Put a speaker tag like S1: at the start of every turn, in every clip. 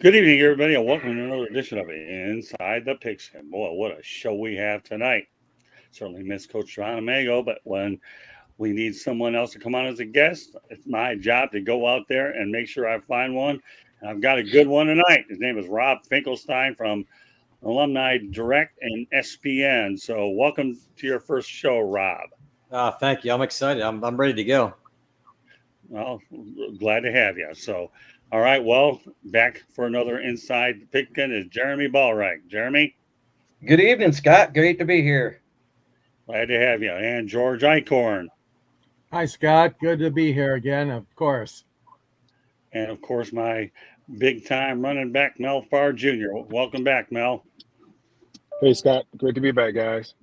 S1: Good evening, everybody, and welcome to another edition of Inside the Pigskin. Boy, what a show we have tonight. Certainly miss Coach John Amago, but when we need someone else to come on as a guest, it's my job to go out there and make sure I find one. And I've got a good one tonight. His name is Rob Finkelstein from Alumni Direct and SPN. So welcome to your first show, Rob.
S2: Thank you. I'm excited. I'm ready to go.
S1: Well, glad to have you. So, all right. Well, back for another Inside the Pigskin is Jeremy Ballreich. Jeremy?
S3: Good evening, Scott. Great to be here.
S1: Glad to have you. And George Eichhorn.
S4: Hi, Scott. Good to be here again, of course.
S1: And, of course, my big-time running back, Mel Farr Jr. Welcome back, Mel.
S5: Hey, Scott. Great to be back, guys.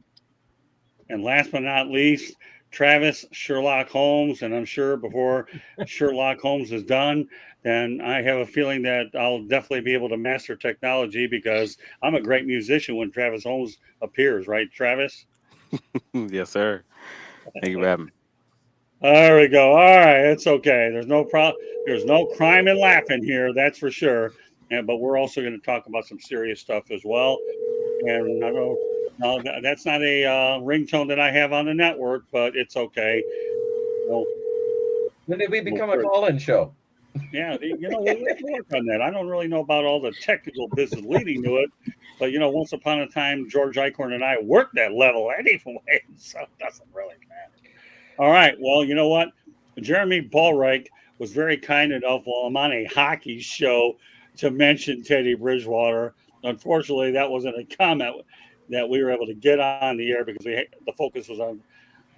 S1: And last but not least, Travis Sherlock Holmes. And I'm sure before Sherlock Holmes is done, then I have a feeling that I'll definitely be able to master technology because I'm a great musician when Travis Holmes appears, right, Travis?
S6: Yes, sir. Thank you for having me.
S1: There we go. All right, it's okay. There's no problem. There's no crime in laughing here, that's for sure. But we're also going to talk about some serious stuff as well. And I know no, that's not a ringtone that I have on the network, but it's okay. Well,
S3: When did we become a call-in show?
S1: Yeah, we'll work on that. I don't really know about all the technical business leading to it, but once upon a time, George Eichhorn and I worked that level anyway, so it doesn't really matter. All right, well, you know what? Jeremy Ballreich was very kind enough while I'm on a hockey show to mention Teddy Bridgewater. Unfortunately, that wasn't a comment that we were able to get on the air because the focus was on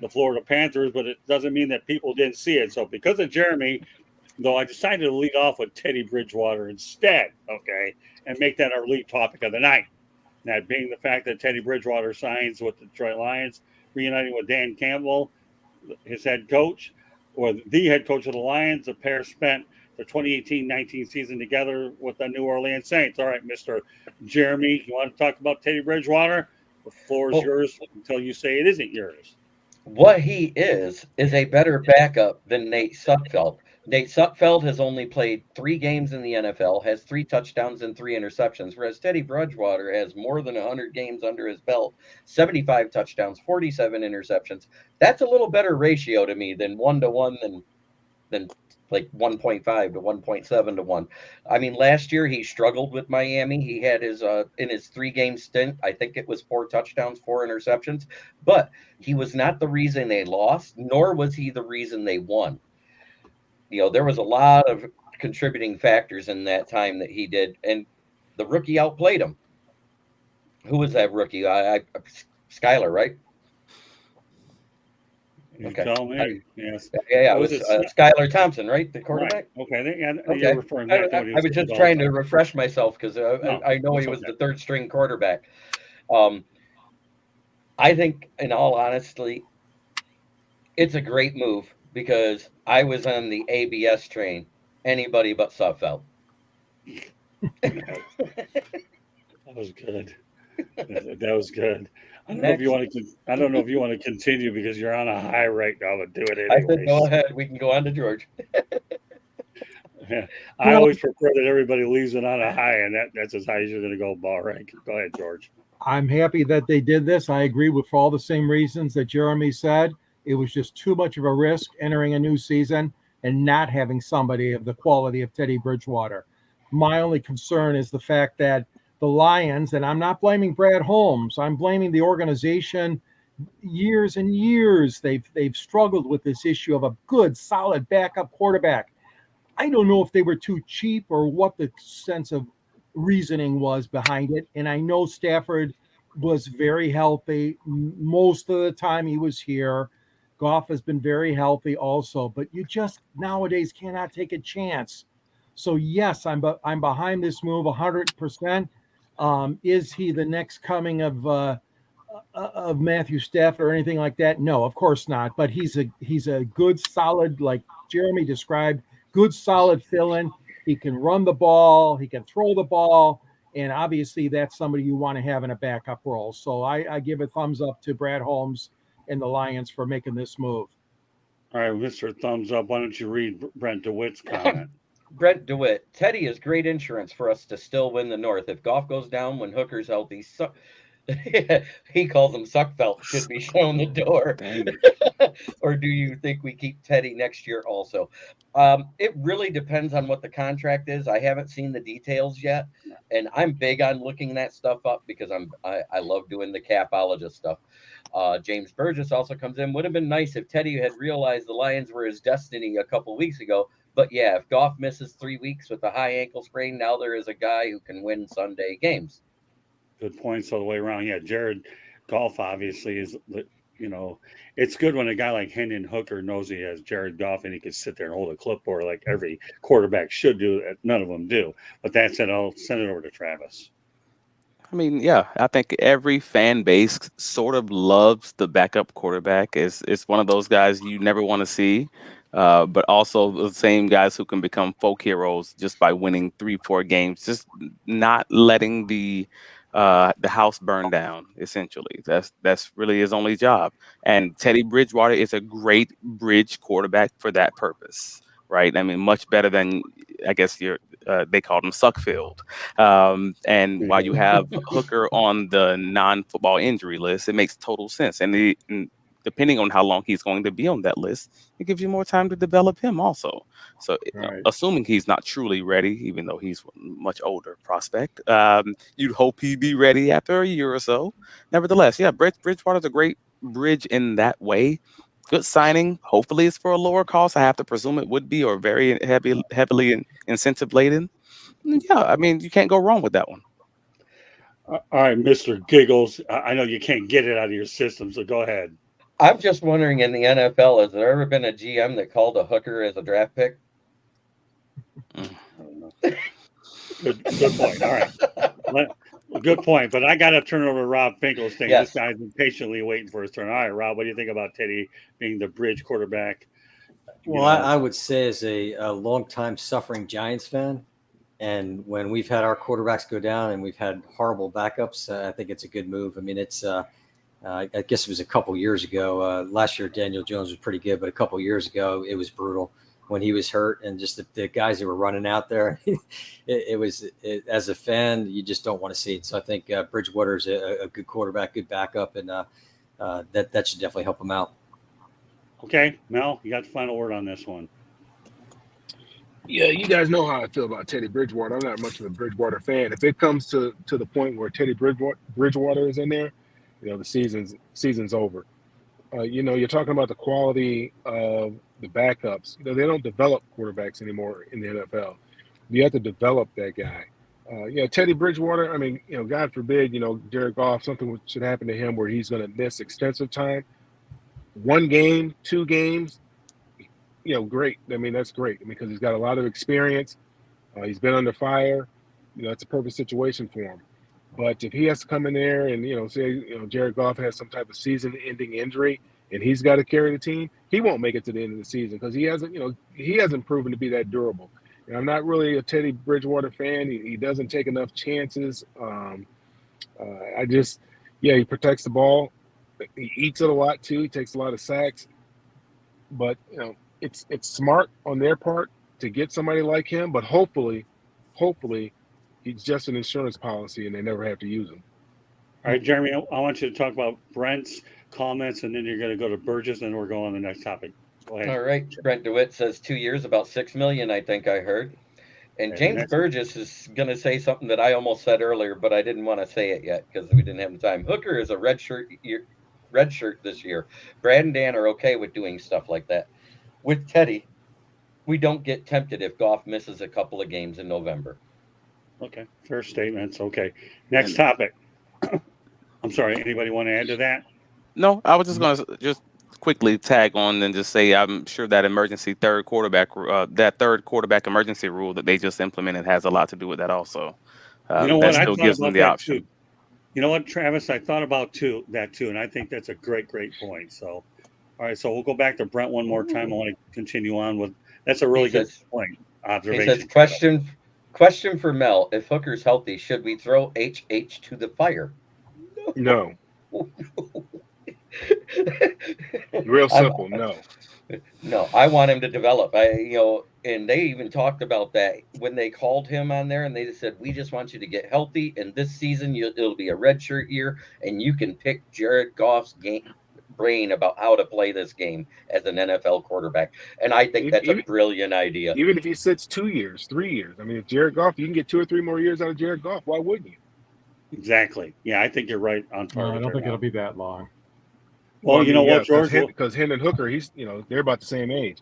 S1: the Florida Panthers, but it doesn't mean that people didn't see it. So because of Jeremy, though, I decided to lead off with Teddy Bridgewater instead, okay, and make that our lead topic of the night. That being the fact that Teddy Bridgewater signs with the Detroit Lions, reuniting with Dan Campbell, his head coach, or the head coach of the Lions. The pair spent the 2018-19 season together with the New Orleans Saints. All right, Mr. Jeremy, you want to talk about Teddy Bridgewater? The floor is yours until you say it isn't yours.
S3: What he is a better backup than Nate Sudfeld. Nate Sudfeld has only played 3 games in the NFL, has 3 touchdowns and 3 interceptions, whereas Teddy Bridgewater has more than 100 games under his belt, 75 touchdowns, 47 interceptions. That's a little better ratio to me than 1-to-1 than like 1.5 to 1.7 to 1. I mean, last year he struggled with Miami. He had his in his 3-game stint, I think it was 4 touchdowns, 4 interceptions, but he was not the reason they lost, nor was he the reason they won. There was a lot of contributing factors in that time that he did, and the rookie outplayed him. Who was that rookie? Skyler, right?
S1: You tell me. Yes.
S3: Yeah. It was Skyler Thompson, right? The quarterback.
S1: Right. Okay.
S3: Okay.
S1: You're referring back to
S3: I was just trying to refresh myself because I know he was the 3rd string quarterback. I think, in all honesty, it's a great move because I was on the ABS train. Anybody but Sudfeld.
S1: That was good. That was good. I don't know if you want to continue because you're on a high right now, but do it anyway.
S3: I said, go ahead. We can go on to George.
S1: Yeah. I always prefer that everybody leaves it on a high, and that's as high as you're going to go, Ballreich. Go ahead, George.
S4: I'm happy that they did this. I agree with all the same reasons that Jeremy said. It was just too much of a risk entering a new season and not having somebody of the quality of Teddy Bridgewater. My only concern is the fact that the Lions, and I'm not blaming Brad Holmes, I'm blaming the organization. Years and years they've struggled with this issue of a good, solid backup quarterback. I don't know if they were too cheap or what the sense of reasoning was behind it. And I know Stafford was very healthy. Most of the time he was here. Goff has been very healthy also, but you just nowadays cannot take a chance. So yes, I'm behind this move 100%. Is he the next coming of Matthew Stafford or anything like that? No, of course not. But he's a good, solid, like Jeremy described, good, solid fill-in. He can run the ball, he can throw the ball, and obviously that's somebody you want to have in a backup role. So I give a thumbs up to Brad Holmes and the Lions for making this move.
S1: All right, Mr. Thumbs Up, why don't you read Brent DeWitt's comment?
S3: Brent DeWitt, Teddy is great insurance for us to still win the North. If Goff goes down when Hooker's healthy, he calls him Suckfelt, should be shown the door.
S6: Dang.
S3: Or do you think we keep Teddy next year also? It really depends on what the contract is. I haven't seen the details yet, and I'm big on looking that stuff up because I love doing the capologist stuff. James Burgess also comes in. Would have been nice if Teddy had realized the Lions were his destiny a couple weeks ago. But yeah, if Goff misses 3 weeks with a high ankle sprain, now there is a guy who can win Sunday games.
S1: Good points all the way around. Yeah, Jared Goff obviously is, it's good when a guy like Hendon Hooker knows he has Jared Goff and he can sit there and hold a clipboard like every quarterback should do. None of them do. But that said, I'll send it over to Travis.
S6: I mean, yeah, I think every fan base sort of loves the backup quarterback. It's one of those guys you never want to see, but also the same guys who can become folk heroes just by winning 3-4 games, just not letting the house burn down. Essentially, that's really his only job. And Teddy Bridgewater is a great bridge quarterback for that purpose, right? I mean, much better than I guess they called him Suckfield. And while you have Hooker on the non-football injury list, it makes total sense. And depending on how long he's going to be on that list, it gives you more time to develop him also. So
S1: Right.
S6: assuming he's not truly ready, even though he's a much older prospect, you'd hope he'd be ready after a year or so. Nevertheless, yeah, Bridgewater's a great bridge in that way. Good signing. Hopefully it's for a lower cost. I have to presume it would be, or very heavily incentive laden. Yeah, I mean, you can't go wrong with that one.
S1: All right, Mr. Giggles. I know you can't get it out of your system, so go ahead.
S3: I'm just wondering, in the NFL, has there ever been a GM that called a Hooker as a draft pick?
S1: I don't know. Good point. All right. Good point. But I got to turn over to Rob Finkelstein.
S3: Yes.
S1: This guy's been patiently waiting for his turn. All right, Rob, what do you think about Teddy being the bridge quarterback?
S2: Well, I would say as a longtime suffering Giants fan, and when we've had our quarterbacks go down and we've had horrible backups, I think it's a good move. I mean, it's I guess it was a couple years ago. Last year, Daniel Jones was pretty good, but a couple years ago, it was brutal when he was hurt, and just the guys that were running out there. As a fan, you just don't want to see it. So I think Bridgewater is a good quarterback, good backup, and that should definitely help him out.
S1: Okay, Mel, you got the final word on this one.
S5: Yeah, you guys know how I feel about Teddy Bridgewater. I'm not much of a Bridgewater fan. If it comes to the point where Teddy Bridgewater is in there, the season's over. You're talking about the quality of the backups. They don't develop quarterbacks anymore in the NFL. You have to develop that guy. Teddy Bridgewater, I mean, God forbid, Jared Goff, something should happen to him where he's going to miss extensive time. 1 game, 2 games, great. I mean, that's great because he's got a lot of experience. He's been under fire. It's a perfect situation for him. But if he has to come in there and, say, Jared Goff has some type of season-ending injury and he's got to carry the team, he won't make it to the end of the season because he hasn't proven to be that durable. And I'm not really a Teddy Bridgewater fan. He doesn't take enough chances. He protects the ball. He eats it a lot too. He takes a lot of sacks. But, it's smart on their part to get somebody like him. But hopefully, he's just an insurance policy and they never have to use him.
S1: All right, Jeremy, I want you to talk about Brent's comments, and then you're going to go to Burgess, and we're going on to the next topic. Go ahead.
S3: All right. Brent DeWitt says 2 years, about $6 million, I think I heard. And
S1: Okay,
S3: James
S1: next.
S3: Burgess is going to say something that I almost said earlier, but I didn't want to say it yet because we didn't have the time. Hooker is a red shirt this year. Brad and Dan are okay with doing stuff like that. With Teddy, we don't get tempted if Goff misses a couple of games in November.
S1: Okay, fair statements. Okay, next topic. I'm sorry, anybody want to add to that?
S6: No, I was just going to just quickly tag on and just say I'm sure that third quarterback emergency rule that they just implemented has a lot to do with that also.
S1: You know
S6: that
S1: what? I
S6: still
S1: thought
S6: gives them
S1: about
S6: the
S1: that
S6: option.
S1: too. You know what, Travis? I thought about that too, and I think that's a great point. So, all right, so we'll go back to Brent one more time. I want to continue on with that's a really good point. Observation.
S3: He says, question for Mel: if Hooker's healthy, should we throw HH to the fire?
S5: No. Real simple, no.
S3: No, I want him to develop. And they even talked about that when they called him on there, and they said, "We just want you to get healthy, and this season it'll be a redshirt year, and you can pick Jared Goff's brain about how to play this game as an NFL quarterback." And I think that's a brilliant idea.
S5: Even if he sits 2 years, 3 years. I mean, if Jared Goff, you can get 2 or 3 more years out of Jared Goff. Why wouldn't you?
S1: Exactly. Yeah, I think you're right on target.
S4: No, I don't think it'll be that long.
S1: Well, you know what, George?
S5: Because Hendon Hooker, they're about the same age.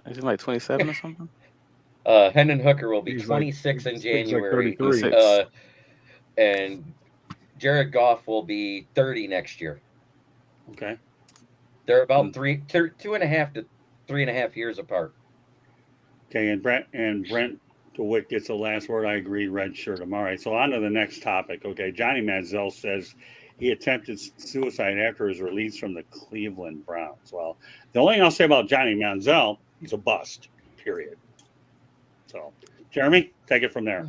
S6: Is he like 27 or something?
S3: Hendon Hooker will be
S5: He's
S3: 26 in
S5: like
S3: January.
S5: 33.
S3: And Jared Goff will be 30 next year.
S1: Okay.
S3: They're about 2.5 to 3.5 years apart.
S1: Okay, and Brent DeWitt gets the last word. I agree, red shirt. All right, so on to the next topic. Okay, Johnny Manziel says he attempted suicide after his release from the Cleveland Browns. Well, the only thing I'll say about Johnny Manziel, he's a bust, period. So, Jeremy, take it from there.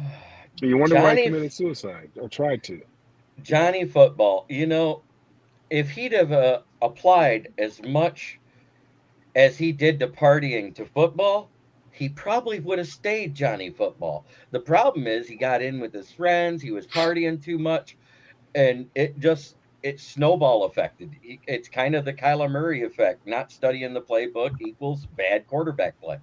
S5: So you wonder why he committed suicide or tried to.
S3: Johnny Football, if he'd have applied as much as he did to partying to football, he probably would have stayed Johnny Football. The problem is he got in with his friends, he was partying too much, and it snowball affected. It's kind of the Kyler Murray effect. Not studying the playbook equals bad quarterback play.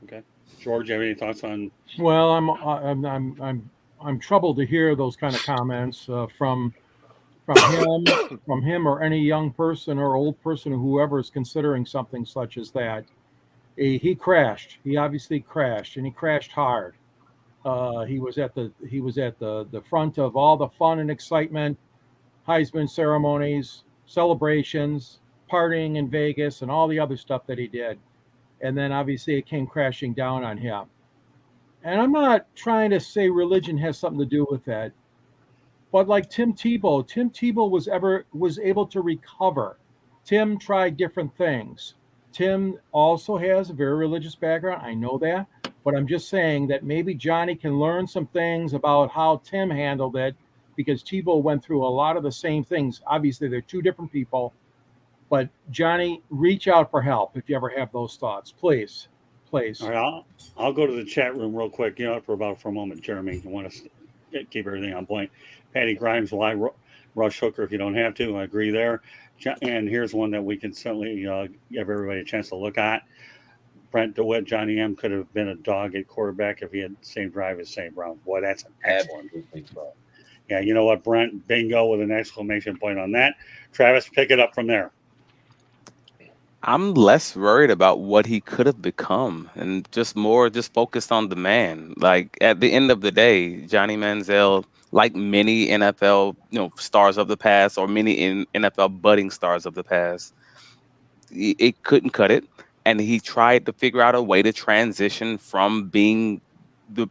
S1: Okay, George, you have any thoughts on?
S4: Well, I'm troubled to hear those kind of comments from him or any young person or old person or whoever is considering something such as that. He crashed. He obviously crashed, and he crashed hard. He was at the front of all the fun and excitement, Heisman ceremonies, celebrations, partying in Vegas, and all the other stuff that he did. And then obviously it came crashing down on him. And I'm not trying to say religion has something to do with that, but like Tim Tebow was able to recover. Tim tried different things. Tim also has a very religious background. I know that, but I'm just saying that maybe Johnny can learn some things about how Tim handled it, because Tebow went through a lot of the same things. Obviously, they're two different people, but Johnny, reach out for help if you ever have those thoughts, please.
S1: All right, I'll go to the chat room real quick. For a moment, Jeremy. You want to keep everything on point. Patty Grimes, why rush Hooker if you don't have to? I agree there. And here's one that we can certainly give everybody a chance to look at. Brent DeWitt, Johnny M could have been a dog at quarterback if he had the same drive as St. Brown. Boy, that's an excellent throw. Yeah, you know what, Brent? Bingo with an exclamation point on that. Travis, pick it up from there.
S6: I'm less worried about what he could have become and just focused on the man. Like at the end of the day, Johnny Manziel, like many NFL, stars of the past or many NFL budding stars of the past, it couldn't cut it. And he tried to figure out a way to transition from being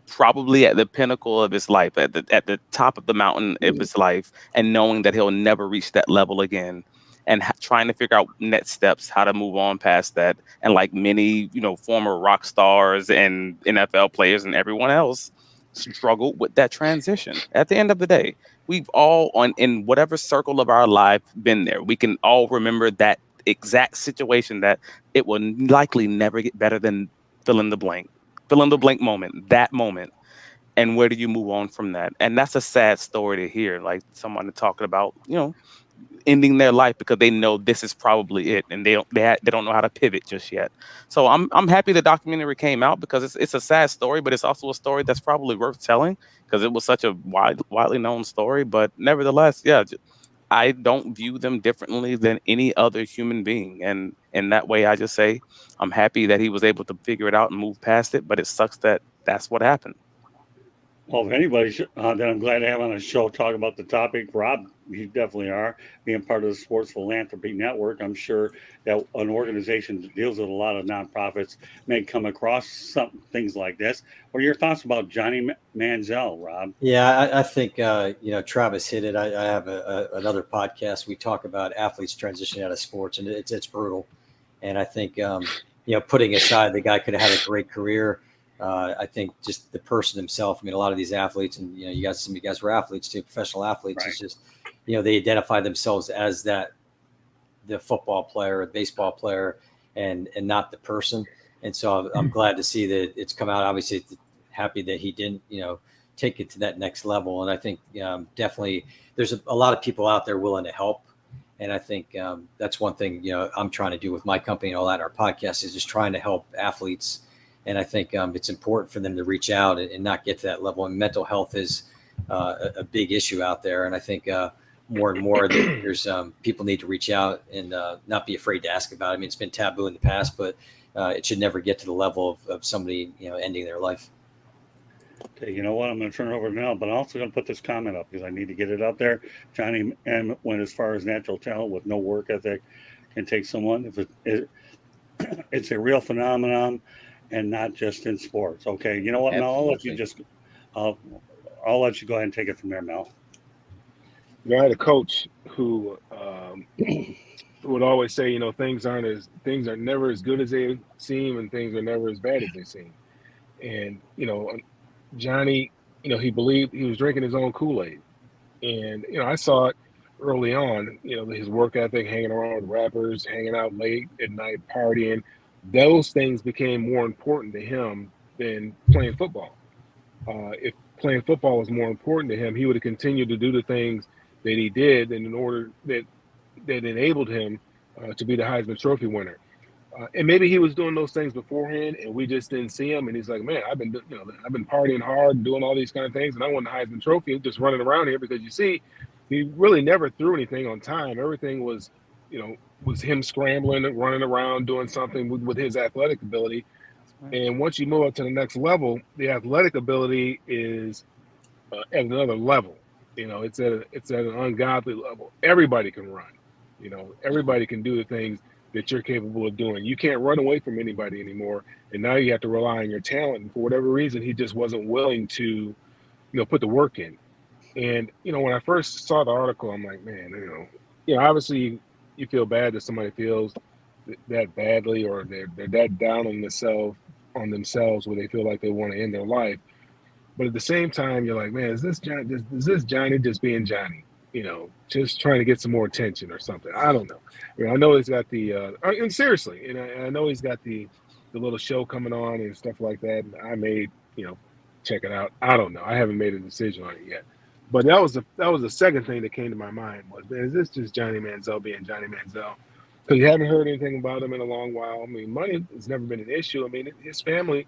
S6: probably at the pinnacle of his life, at the top of the mountain of his life, and knowing that he'll never reach that level again. And trying to figure out next steps, how to move on past that. And like many, former rock stars and NFL players and everyone else struggled with that transition. At the end of the day, we've all in whatever circle of our life been there. We can all remember that exact situation that it will likely never get better than fill in the blank moment, that moment. And where do you move on from that? And that's a sad story to hear, like someone talking about, ending their life because they know this is probably it, and they don't know how to pivot just yet. So I'm happy the documentary came out, because it's a sad story, but it's also a story that's probably worth telling because it was such a widely known story. But nevertheless, yeah, I don't view them differently than any other human being, and in that way, I just say I'm happy that he was able to figure it out and move past it. But it sucks that that's what happened.
S1: Well, if anybody that I'm glad to have on a show talk about the topic, Rob, you definitely are. Being part of the Sports Philanthropy Network, I'm sure that an organization that deals with a lot of nonprofits may come across some things like this. What are your thoughts about Johnny Manziel, Rob?
S2: Yeah, I think Travis hit it. I have another podcast. We talk about athletes transitioning out of sports, and it's brutal. And I think putting aside the guy could have had a great career. I think just the person himself. I mean, a lot of these athletes, and some of you guys were athletes too, professional athletes. Right. It's just, they identify themselves as the football player, the baseball player, and not the person. And so I'm glad to see that it's come out. Obviously, happy that he didn't, take it to that next level. And I think definitely there's a lot of people out there willing to help. And I think that's one thing, I'm trying to do with my company and all that. Our podcast is just trying to help athletes. And I think it's important for them to reach out and not get to that level. And mental health is a big issue out there. And I think more and more there's people need to reach out and not be afraid to ask about it. I mean, it's been taboo in the past, but it should never get to the level of somebody, ending their life.
S1: Okay, you know what? I'm going to turn it over to Mel, but I'm also going to put this comment up because I need to get it out there. Johnny M went as far as natural talent with no work ethic can take someone. If it's a real phenomenon and not just in sports. Okay, you know what, Mel? I'll let you go ahead and take it from there, Mel.
S5: I had a coach who would always say, things are never as good as they seem, and things are never as bad as they seem. And Johnny, he believed he was drinking his own Kool-Aid, and I saw it early on. His work ethic, hanging around with rappers, hanging out late at night, partying. Those things became more important to him than playing football. If playing football was more important to him, he would have continued to do the things that he did, and in order that enabled him to be the Heisman Trophy winner. And maybe he was doing those things beforehand, and we just didn't see him. And he's like, "Man, I've been partying hard and doing all these kind of things, and I won the Heisman Trophy just running around here because you see, he really never threw anything on time. Everything was, was him scrambling and running around doing something with his athletic ability. And once you move up to the next level, the athletic ability is at another level. It's at an ungodly level. Everybody can run. Everybody can do the things that you're capable of doing. You can't run away from anybody anymore. And now you have to rely on your talent. And for whatever reason, he just wasn't willing to, put the work in. And, when I first saw the article, I'm like, man, obviously you feel bad that somebody feels that badly, or they're that down on themselves where they feel like they want to end their life. But at the same time, you're like, man, is this Johnny just being Johnny? Just trying to get some more attention or something. I don't know. I know he's got the and seriously, and I know he's got the little show coming on and stuff like that. And I may, check it out. I don't know. I haven't made a decision on it yet. But that was the second thing that came to my mind was, man, is this just Johnny Manziel being Johnny Manziel? Because you haven't heard anything about him in a long while. I mean, money has never been an issue. I mean, his family,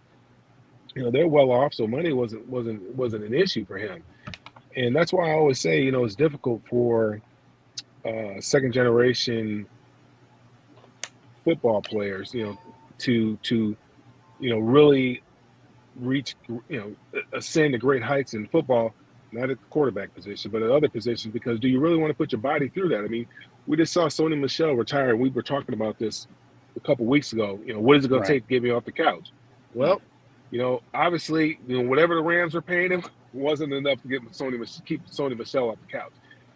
S5: they're well off, so money wasn't an issue for him. And that's why I always say, it's difficult for second generation football players, to really reach, ascend to great heights in football, not at the quarterback position, but at other positions, because do you really want to put your body through that? I mean, we just saw Sony Michel retire. We were talking about this a couple weeks ago. What is it going to take to get me off the couch? Well, obviously, whatever the Rams were paying him wasn't enough to keep Sony Michel off the couch.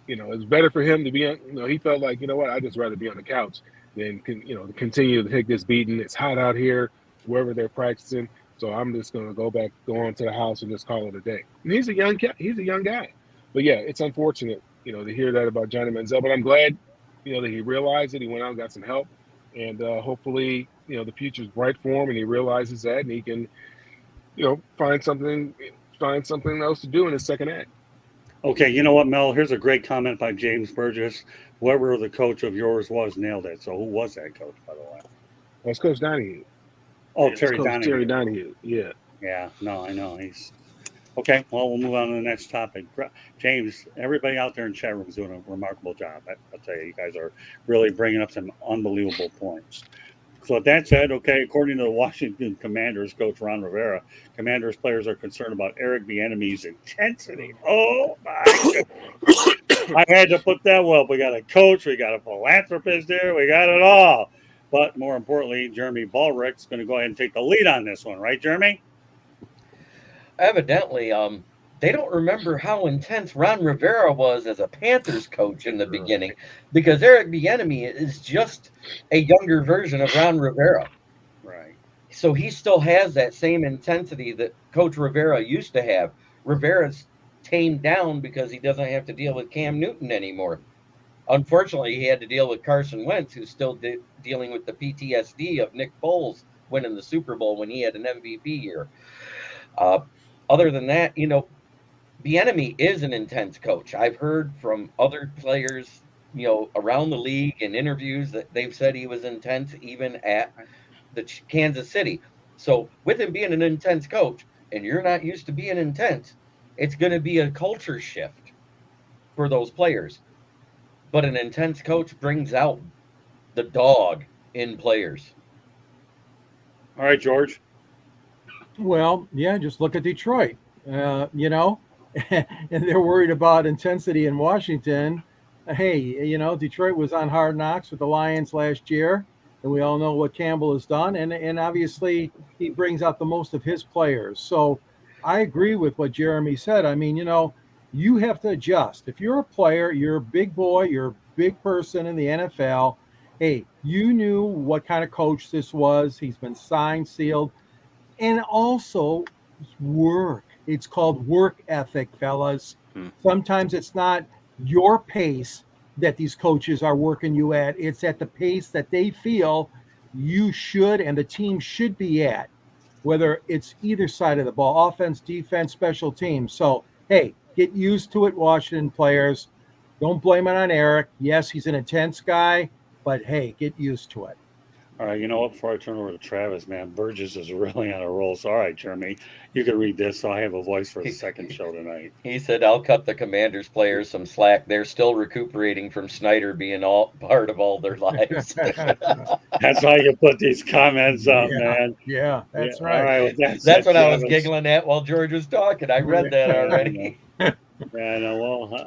S5: It's better for him to be on, he felt like, what, I'd just rather be on the couch than, continue to take this beating. It's hot out here, wherever they're practicing. So I'm just going to go on to the house and just call it a day. And he's a young guy. But yeah, it's unfortunate, to hear that about Johnny Manziel, but I'm glad, that he realized it. He went out and got some help, and hopefully, the future's bright for him, and he realizes that, and he can, find something else to do in his second act.
S1: Okay, you know what, Mel? Here's a great comment by James Burgess. Whoever the coach of yours was nailed it. So who was that coach, by the way?
S5: Well, it's Coach Donahue.
S1: Oh, Terry Donahue.
S5: Terry Donahue, yeah.
S1: Yeah, no, I know. He's okay. Well, we'll move on to the next topic. James, everybody out there in chat room is doing a remarkable job. I'll tell you guys are really bringing up some unbelievable points. So with that said, okay, according to the Washington Commanders coach Ron Rivera, Commanders players are concerned about Eric Bieniemy's intensity. Oh my goodness. I had to put that well. We got a coach, we got a philanthropist there, we got it all. But more importantly, Jeremy Ballrick's going to go ahead and take the lead on this one, right, Jeremy?
S3: Evidently, they don't remember how intense Ron Rivera was as a Panthers coach in the beginning, because Eric Bieniemy is just a younger version of Ron Rivera.
S1: Right.
S3: So he still has that same intensity that Coach Rivera used to have. Rivera's tamed down because he doesn't have to deal with Cam Newton anymore. Unfortunately, he had to deal with Carson Wentz, who's still dealing with the PTSD of Nick Foles winning the Super Bowl when he had an MVP year. Other than that, the enemy is an intense coach. I've heard from other players, around the league in interviews that they've said he was intense even at the Kansas City. So with him being an intense coach, and you're not used to being intense, it's going to be a culture shift for those players. But an intense coach brings out the dog in players.
S1: All right, George.
S4: Well, yeah, just look at Detroit. And they're worried about intensity in Washington. Hey, Detroit was on Hard Knocks with the Lions last year, and we all know what Campbell has done. And obviously, he brings out the most of his players. So I agree with what Jeremy said. I mean, you have to adjust. If you're a player, you're a big boy, you're a big person in the NFL. Hey, you knew what kind of coach this was. He's been signed, sealed, and also work. It's called work ethic, fellas.
S6: Hmm.
S4: Sometimes it's not your pace that these coaches are working you at, it's at the pace that they feel you should and the team should be at, whether it's either side of the ball, offense, defense, special teams. So, hey, get used to it, Washington players. Don't blame it on Eric. Yes, he's an intense guy, but hey, get used to it.
S1: All right, you know what? Before I turn over to Travis, man, Burgess is really on a roll. So, all right, Jeremy, you can read this. So I have a voice for the second show tonight.
S3: He said, "I'll cut the Commanders players some slack. They're still recuperating from Snyder being all part of all their lives."
S1: That's why you put these comments up, man.
S4: Yeah, that's
S1: Yeah,
S4: right.
S1: all right, with that
S3: That's
S1: said,
S3: what I was
S1: Travis,
S3: giggling at while George was talking. I read that
S1: Yeah, I
S3: already.
S1: know. Yeah, I know. Well,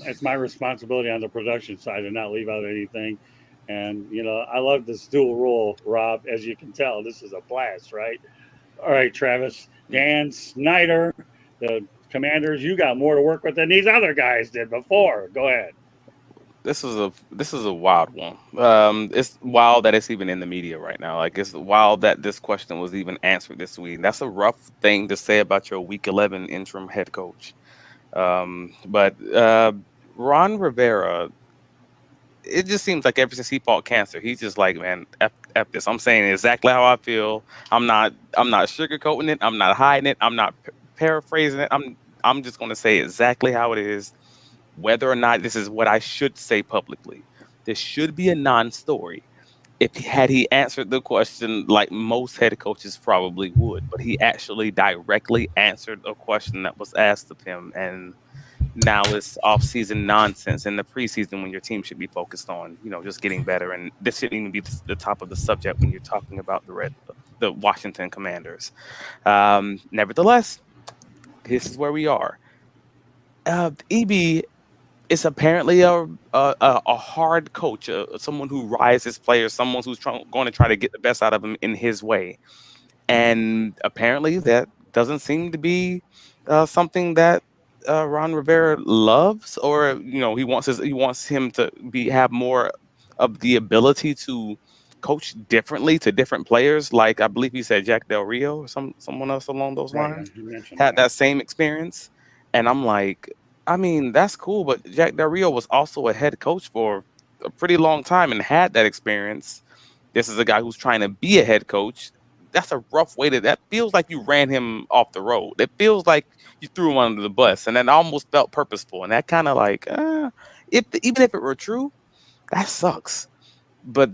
S1: it's my responsibility on the production side to not leave out anything. And, I love this dual role, Rob. As you can tell, this is a blast, right? All right, Travis, Dan Snyder, the Commanders, you got more to work with than these other guys did before. Go ahead.
S6: This is a wild one. It's wild that it's even in the media right now. Like, it's wild that this question was even answered this week. That's a rough thing to say about your Week 11 interim head coach. But Ron Rivera, it just seems like ever since he fought cancer, he's just like, man, F this. I'm saying exactly how I feel. I'm not sugarcoating it. I'm not hiding it. I'm not paraphrasing it. I'm just going to say exactly how it is, whether or not this is what I should say publicly. This should be a non-story. If had he answered the question like most head coaches probably would, but he actually directly answered a question that was asked of him, and now it's off-season nonsense in the preseason when your team should be focused on, just getting better, and this shouldn't even be the top of the subject when you're talking about the Washington Commanders. Nevertheless, this is where we are. EB is apparently a hard coach, someone who rises players, someone who's going to try to get the best out of them in his way. And apparently that doesn't seem to be something that Ron Rivera loves, or he wants him to have more of the ability to coach differently to different players. Like, I believe he said Jack Del Rio or someone else along those
S1: Right,
S6: lines
S1: you mentioned
S6: had that same experience. And I'm like, I mean, that's cool, but Jack Del Rio was also a head coach for a pretty long time and had that experience. This is a guy who's trying to be a head coach. That's a rough way that feels like you ran him off the road. It feels like you threw him under the bus, and that almost felt purposeful. And that kind of like, even if it were true, that sucks. But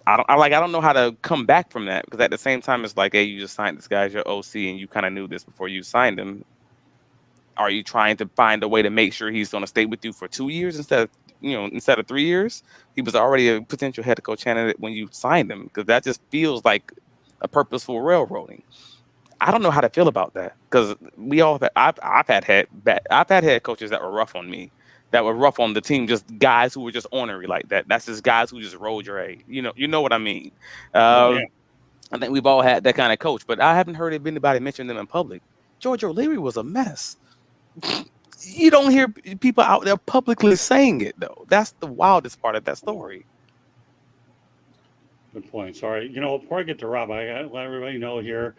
S6: I don't know how to come back from that, because at the same time, it's like, hey, you just signed this guy as your OC, and you kind of knew this before you signed him. Are you trying to find a way to make sure he's going to stay with you for 2 years instead of 3 years? He was already a potential head coach candidate when you signed him, because that just feels like a purposeful railroading. I don't know how to feel about that, because I've had head coaches that were rough on me, that were rough on the team, just guys who were just ornery like that. That's just guys who just rolled your A. You know what I mean?
S1: Oh, yeah.
S6: I think we've all had that kind of coach, but I haven't heard of anybody mention them in public. George O'Leary was a mess. You don't hear people out there publicly saying it, though. That's the wildest part of that story.
S1: Good point. Sorry. Before I get to Rob, I got to let everybody know here,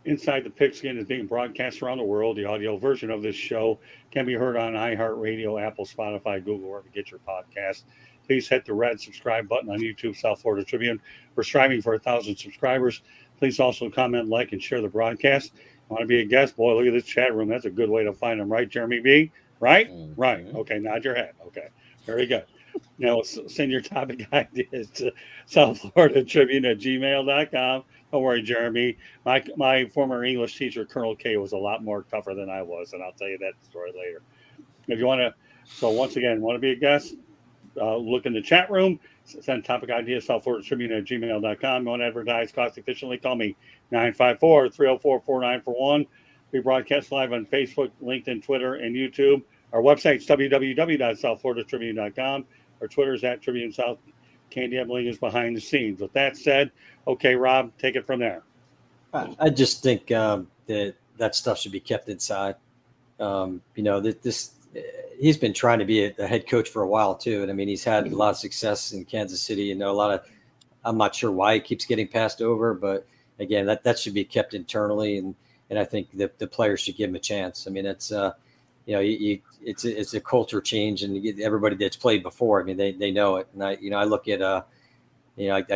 S1: Inside the Pigskin is being broadcast around the world. The audio version of this show can be heard on iHeartRadio, Apple, Spotify, Google, wherever you get your podcast. please hit the red subscribe button on YouTube, South Florida Tribune. We're striving for 1,000 subscribers. Please also comment, like, and share the broadcast. Want to be a guest? Boy, look at this chat room. That's a good way to find them, right, Jeremy B? Right?
S3: Mhm.
S1: Right. Okay, nod your head. Okay, very good. Now, send your topic ideas to South Florida Tribune at gmail.com. Don't worry, Jeremy. My former English teacher, Colonel K, was a lot more tougher than I was, and I'll tell you that story later. If you want to, so once again, want to be a guest? Look in the chat room, send topic ideas, South Florida Tribune at gmail.com. You want to advertise cost efficiently? Call me 954 304 4941. We broadcast live on Facebook, LinkedIn, Twitter, and YouTube. Our website's www.southfloridatribune.com. Our Twitter's at Tribune South. Candy Ebling is behind the scenes. With that said, okay, Rob, take it from there.
S2: I just think that stuff should be kept inside. He's been trying to be a head coach for a while too, and I mean he's had a lot of success in Kansas City. And I'm not sure why he keeps getting passed over, but again, that should be kept internally, and I think the players should give him a chance. I mean, it's it's a culture change, and everybody that's played before, I mean, they know it. And I look at I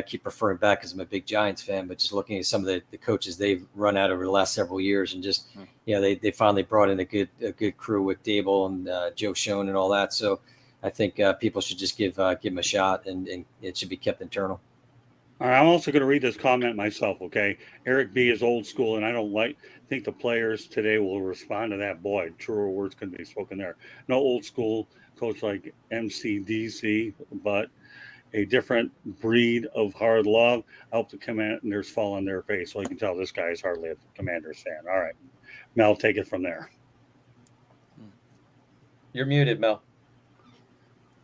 S2: keep referring back because I'm a big Giants fan, but just looking at some of the coaches they've run out over the last several years, and just they finally brought in a good crew with Dable and Joe Schoen and all that. So I think people should just give him a shot, and it should be kept internal.
S1: All right, I'm also going to read this comment myself. Okay, Eric B is old school, and I don't think the players today will respond to that. Boy, truer words couldn't be spoken there. No old school coach like MCDC, but a different breed of hard love. I hope the Commanders fall on their face. So you can tell this guy is hardly a Commanders fan. All right, Mel, take it from there.
S3: You're muted, Mel.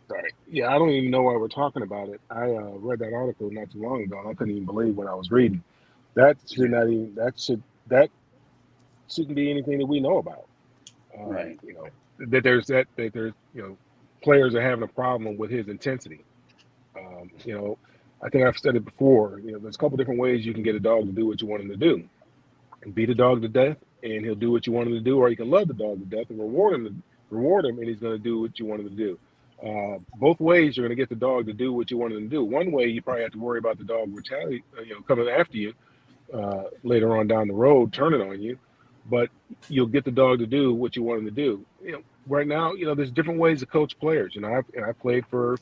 S5: Sorry. Yeah, I don't even know why we're talking about it. I read that article not too long ago, and I couldn't even believe what I was reading. That shouldn't be anything that we know about.
S1: Right.
S5: That there's players are having a problem with his intensity. I think I've said it before. There's a couple different ways you can get a dog to do what you want him to do. Beat a dog to death, and he'll do what you want him to do, or you can love the dog to death and reward him, and he's going to do what you want him to do. Both ways you're going to get the dog to do what you want him to do. One way you probably have to worry about the dog coming after you later on down the road, turning on you, but you'll get the dog to do what you want him to do. Right now, there's different ways to coach players. I played for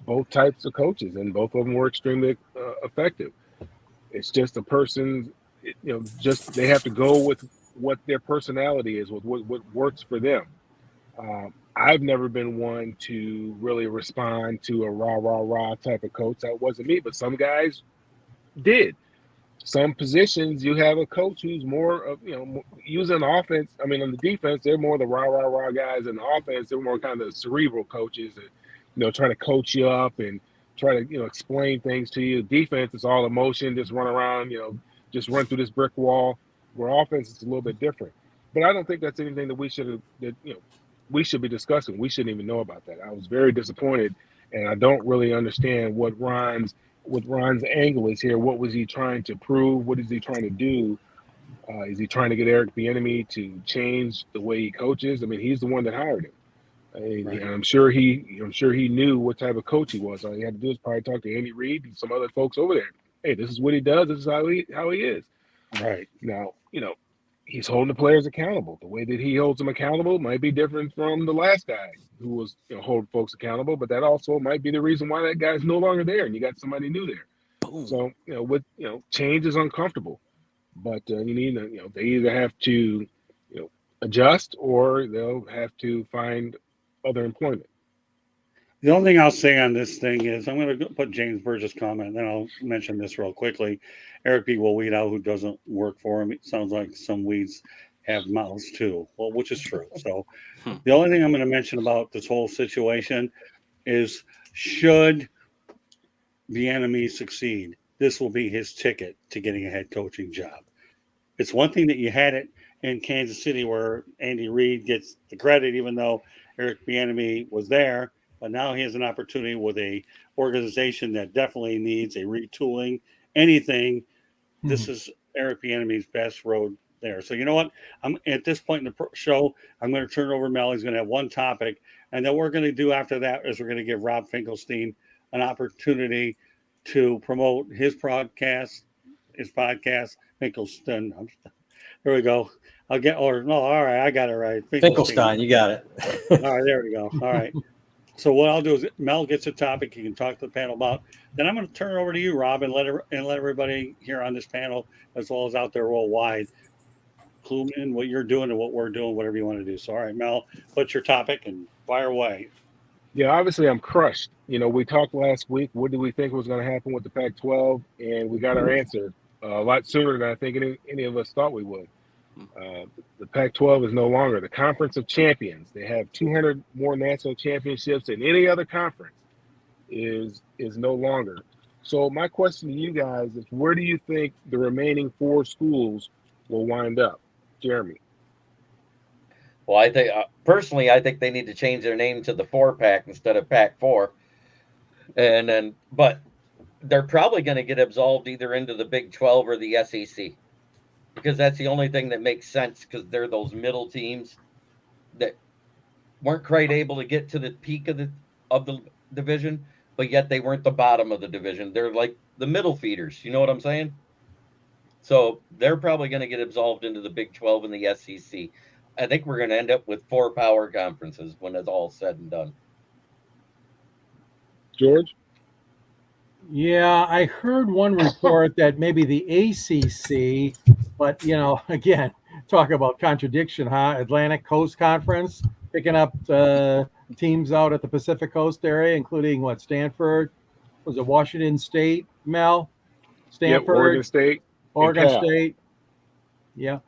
S5: both types of coaches, and both of them were extremely effective. It's just a person, just they have to go with what their personality is, with what works for them. I've never been one to really respond to a rah type of coach. That wasn't me, but some guys did. Some positions you have a coach who's more of, using offense. I mean, on the defense, they're more the rah guys. In the offense, they're more kind of the cerebral coaches that, trying to coach you up and try to, explain things to you. Defense is all emotion, just run around, just run through this brick wall. Where offense is a little bit different. But I don't think that's anything that we should be discussing. We shouldn't even know about that. I was very disappointed, and I don't really understand what Ron's angle is here. What was he trying to prove? What is he trying to do? Is he trying to get Eric Bieniemy to change the way he coaches? I mean, he's the one that hired him. Right. I'm sure he knew what type of coach he was. All he had to do is probably talk to Andy Reid and some other folks over there. Hey, this is what he does. This is how he is.
S1: Right.
S5: Now, he's holding the players accountable. The way that he holds them accountable might be different from the last guy who was holding folks accountable, but that also might be the reason why that guy's no longer there and you got somebody new there. Boom. So, change is uncomfortable, but you need to, they either have to, adjust, or they'll have to find other employment.
S1: The only thing I'll say on this thing is I'm going to put James Burgess' comment, and then I'll mention this real quickly. Eric B. will weed out who doesn't work for him. It sounds like some weeds have mouths too, well, which is true. So the only thing I'm going to mention about this whole situation is, should Bieniemy succeed, this will be his ticket to getting a head coaching job. It's one thing that you had it in Kansas City where Andy Reid gets the credit, even though Eric Bieniemy was there. But now he has an opportunity with a organization that definitely needs a retooling, anything. This is Eric Bieniemy's best road there. So you know what? I'm at this point in the show, I'm going to turn it over to Mel. He's going to have one topic. And then we're going to do after that is we're going to give Rob Finkelstein an opportunity to promote his podcast, Finkelstein. Here we go. All right, I got it right.
S2: Finkelstein, you got it.
S1: All right, there we go. All right. So what I'll do is Mel gets a topic he can talk to the panel about. Then I'm going to turn it over to you, Rob, and let everybody here on this panel, as well as out there worldwide, clue in what you're doing and what we're doing, whatever you want to do. So, all right, Mel, what's your topic and fire away?
S5: Yeah, obviously I'm crushed. We talked last week. What did we think was going to happen with the Pac-12? And we got our answer a lot sooner than I think any of us thought we would. The Pac-12 is no longer the Conference of Champions. They have 200 more national championships than any other conference. Is no longer. So my question to you guys is, where do you think the remaining 4 schools will wind up? Jeremy.
S3: Well, I think personally, I think they need to change their name to the 4-pack instead of Pac-4. But they're probably going to get absolved either into the Big 12 or the SEC, because that's the only thing that makes sense, because they're those middle teams that weren't quite able to get to the peak of the division, but yet they weren't the bottom of the division. They're like the middle feeders. You know what I'm saying? So they're probably going to get absolved into the Big 12 and the SEC. I think we're going to end up with 4 power conferences when it's all said and done.
S5: George?
S4: Yeah, I heard one report that maybe the ACC, but again, talk about contradiction, huh? Atlantic Coast Conference picking up teams out at the Pacific Coast area, including Stanford, was it Washington State, Mel? Stanford,
S5: yep, Oregon
S4: State. Yeah.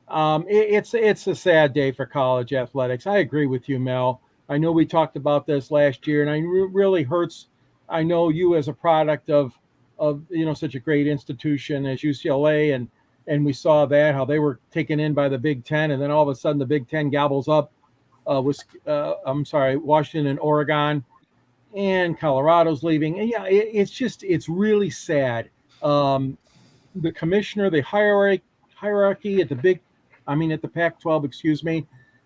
S4: It's a sad day for college athletics. I agree with you, Mel. I know we talked about this last year, and it really hurts. I know you as a product of such a great institution as UCLA, and we saw that how they were taken in by the Big Ten, and then all of a sudden the Big Ten gobbles up Washington and Oregon, and Colorado's leaving. And yeah, it's really sad. The commissioner, the hierarchy at the Pac-12, excuse me,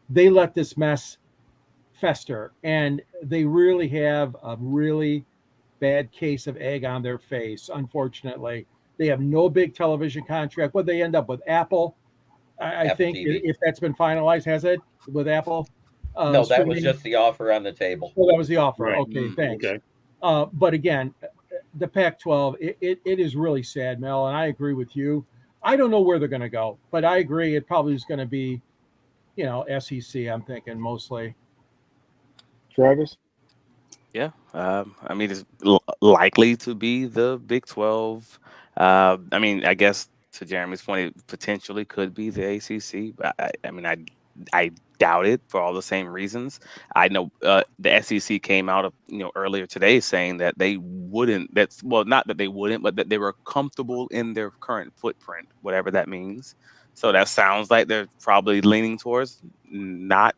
S4: they let this mess fester, and they really have a really bad case of egg on their face. Unfortunately, they have no big television contract. What they end up with, Apple, I think,
S3: TV.
S4: if that's been finalized, has it with Apple?
S3: No, that
S4: streaming?
S3: was just the offer on the table.
S4: Oh, that was the offer.
S1: Right.
S4: Okay, thanks.
S1: Okay.
S4: But again, the Pac-12, it is really sad, Mel, and I agree with you. I don't know where they're going to go, but I agree it probably is going to be, SEC, I'm thinking mostly.
S5: Travis?
S6: Yeah, it's likely to be the Big 12. I guess to Jeremy's point, it potentially could be the ACC, but I doubt it for all the same reasons. I know the SEC came out earlier today saying that they wouldn't. Not that they wouldn't, but that they were comfortable in their current footprint, whatever that means. So that sounds like they're probably leaning towards not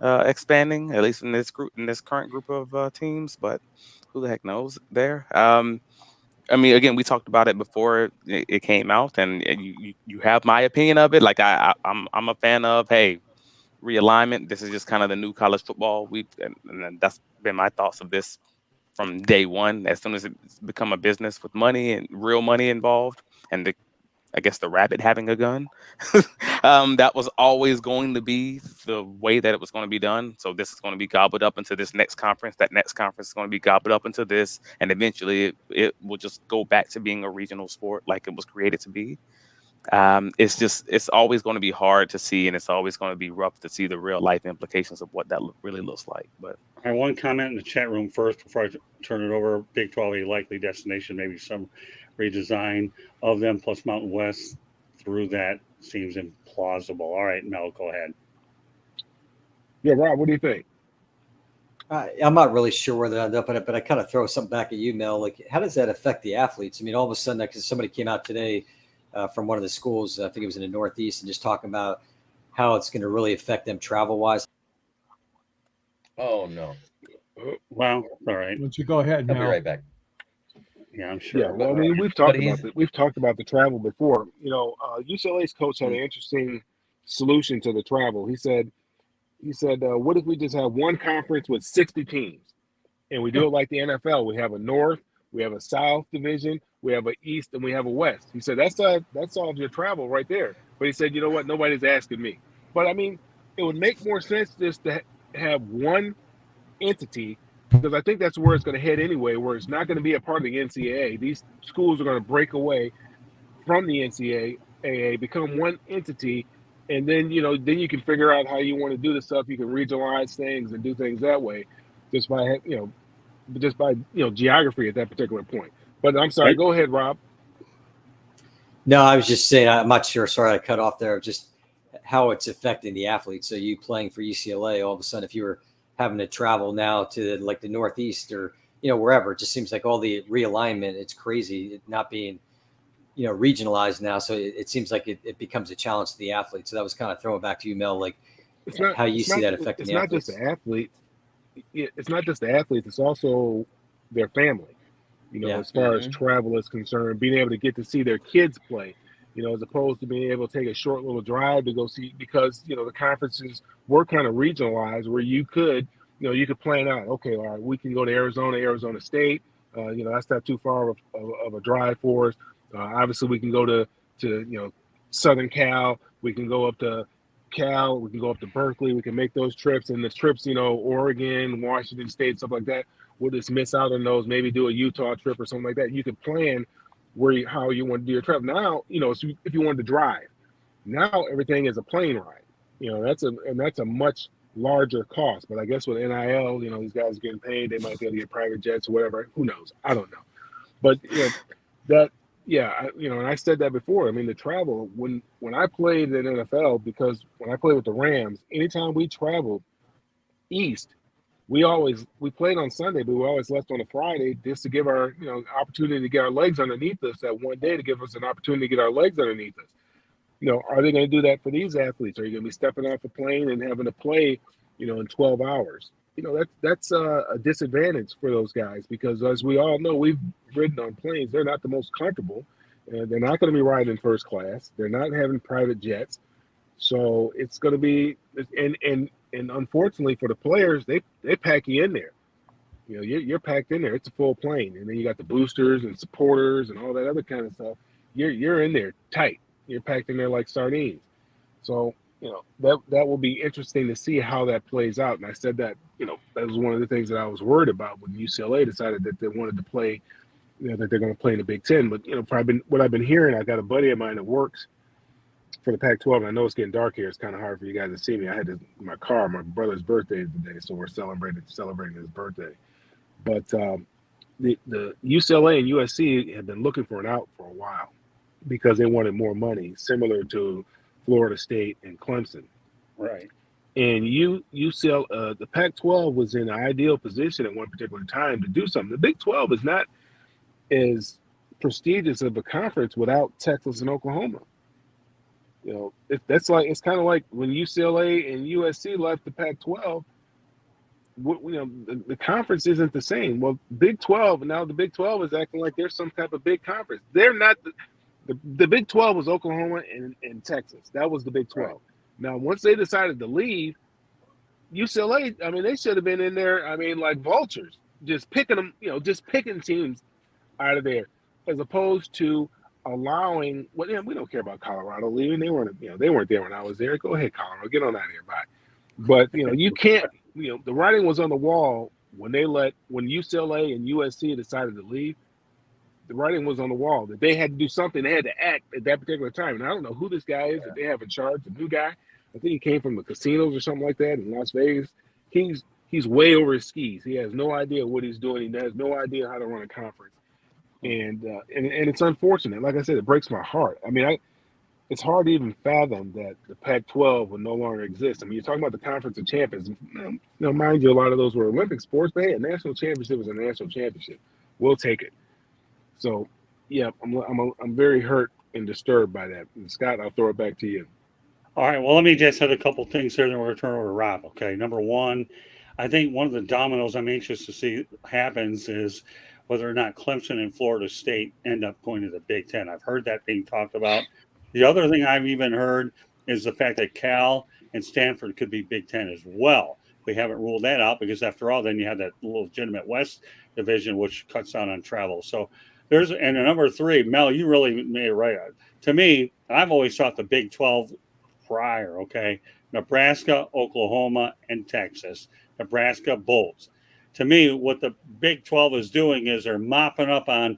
S6: expanding, at least in this current group of teams. But who the heck knows there? Again, we talked about it before it came out, and you have my opinion of it. Like I'm a fan of, hey, realignment. This is just kind of the new college football. And that's been my thoughts of this from day one. As soon as it's become a business with money and real money involved, and I guess the rabbit having a gun, that was always going to be the way that it was going to be done. So this is going to be gobbled up into this next conference. That next conference is going to be gobbled up into this. And eventually it will just go back to being a regional sport like it was created to be. It's always going to be hard to see, and it's always going to be rough to see the real life implications of what that really looks like. But
S1: I want to comment in the chat room first before I turn it over. Big 12, a likely destination, maybe some redesign of them plus Mountain West through that seems implausible. All right, Mel, go ahead.
S5: Yeah, Rob, what do you think?
S2: I'm not really sure where they end up in it, but I kind of throw something back at you, Mel. Like, how does that affect the athletes? All of a sudden, because somebody came out today from one of the schools, I think it was in the Northeast, and just talking about how it's going to really affect them travel-wise.
S3: Oh, no.
S1: Well, all right.
S4: Why don't you go ahead,
S3: I'll
S4: Mel?
S3: be right back.
S1: Yeah, I'm sure.
S5: Yeah, well, we've talked about the travel before. UCLA's coach had an interesting solution to the travel. He said, he said, what if we just have one conference with 60 teams, and we do it like the NFL? We have a North, we have a South division, we have an East, and we have a West. He said that's all your travel right there. But he said, you know what? Nobody's asking me. But I mean, it would make more sense just to have one entity, because I think that's where it's going to head anyway, where it's not going to be a part of the NCAA. These schools are going to break away from the NCAA, become one entity, and then then you can figure out how you want to do the stuff. You can regionalize things and do things that way, just by geography at that particular point. But I'm sorry, go ahead, Rob.
S2: No, I was just saying, I'm not sure. Sorry, I cut off there. Just how it's affecting the athletes. So you playing for UCLA, all of a sudden, if you were having to travel now to like the Northeast or wherever, it just seems like all the realignment. It's crazy, it not being regionalized now. So it seems like it becomes a challenge to the athletes. So that was kind of throwing back to you, Mel, like how you see that affecting the athletes.
S5: It's not just the athletes. It's not just the athletes. It's also their family. As far as travel is concerned, being able to get to see their kids play, as opposed to being able to take a short little drive to go see, because, the conferences were kind of regionalized where you could plan out, okay, all right, we can go to Arizona State. That's not too far of a drive for us. Obviously, we can go to Southern Cal. We can go up to Cal. We can go up to Berkeley. We can make those trips. And the trips, Oregon, Washington State, stuff like that, we'll just miss out on those. Maybe do a Utah trip or something like that. You can plan how you want to do your trip. Now, so if you wanted to drive, now everything is a plane ride. That's a much larger cost. But I guess with NIL, these guys are getting paid. They might be able to get private jets or whatever. Who knows? I don't know. But and I said that before. I mean, the travel, when I played in NFL, because when I played with the Rams, anytime we traveled east, we played on Sunday, but we always left on a Friday just to give our opportunity to get our legs underneath us that one day, to give us an opportunity to get our legs underneath us. Are they going to do that for these athletes? Are you going to be stepping off a plane and having to play, in 12 hours? That's a disadvantage for those guys, because as we all know, we've ridden on planes. They're not the most comfortable. They're not going to be riding first class. They're not having private jets. So it's going to be, and unfortunately for the players, they pack you in there. You're packed in there. It's a full plane, and then you got the boosters and supporters and all that other kind of stuff. You're in there tight. You're packed in there like sardines. So that will be interesting to see how that plays out. And I said that that was one of the things that I was worried about when UCLA decided that they wanted to play, that they're going to play in the Big Ten. But what I've been hearing, I got a buddy of mine that works for the Pac-12, and I know it's getting dark here. It's kind of hard for you guys to see me. I had my car. My brother's birthday today, so we're celebrating his birthday. But the UCLA and USC have been looking for an out for a while because they wanted more money, similar to Florida State and Clemson.
S1: Right.
S5: And UCLA, the Pac-12 was in an ideal position at one particular time to do something. The Big 12 is not as prestigious of a conference without Texas and Oklahoma. It's kind of like when UCLA and USC left the Pac-12. The conference isn't the same. Well, Big 12, now the Big 12 is acting like there's some type of big conference. They're not. The Big 12 was Oklahoma and Texas. That was the Big 12. Right. Now, once they decided to leave, UCLA, I mean, they should have been in there, like vultures, just picking them, just picking teams out of there, as opposed to allowing. Well, yeah, we don't care about Colorado leaving. They weren't there when I was there. Go ahead, Colorado, get on out of here, bye. But you can't. The writing was on the wall when UCLA and USC decided to leave. The writing was on the wall that they had to do something. They had to act at that particular time. And I don't know who this guy is that they have in charge. The new guy, I think he came from the casinos or something like that in Las Vegas. He's way over his skis. He has no idea what he's doing. He has no idea how to run a conference. And it's unfortunate. Like I said, it breaks my heart. It's hard to even fathom that the Pac-12 will no longer exist. You're talking about the Conference of Champions. Mind you, a lot of those were Olympic sports, but hey, a national championship is a national championship. We'll take it. So, yeah, I'm very hurt and disturbed by that. And Scott, I'll throw it back to you.
S1: All right. Well, let me just hit a couple things here, then we're going to turn over to Rob. Okay. Number one, I think one of the dominoes I'm anxious to see happens is whether or not Clemson and Florida State end up going to the Big Ten. I've heard that being talked about. The other thing I've even heard is the fact that Cal and Stanford could be Big Ten as well. We haven't ruled that out because, after all, then you have that legitimate West division, which cuts down on travel. So and a number 3, Mel, you really made it right. To me, I've always thought the Big 12 prior, okay, Nebraska, Oklahoma, and Texas. Nebraska Bulls. To me, what the Big 12 is doing is they're mopping up on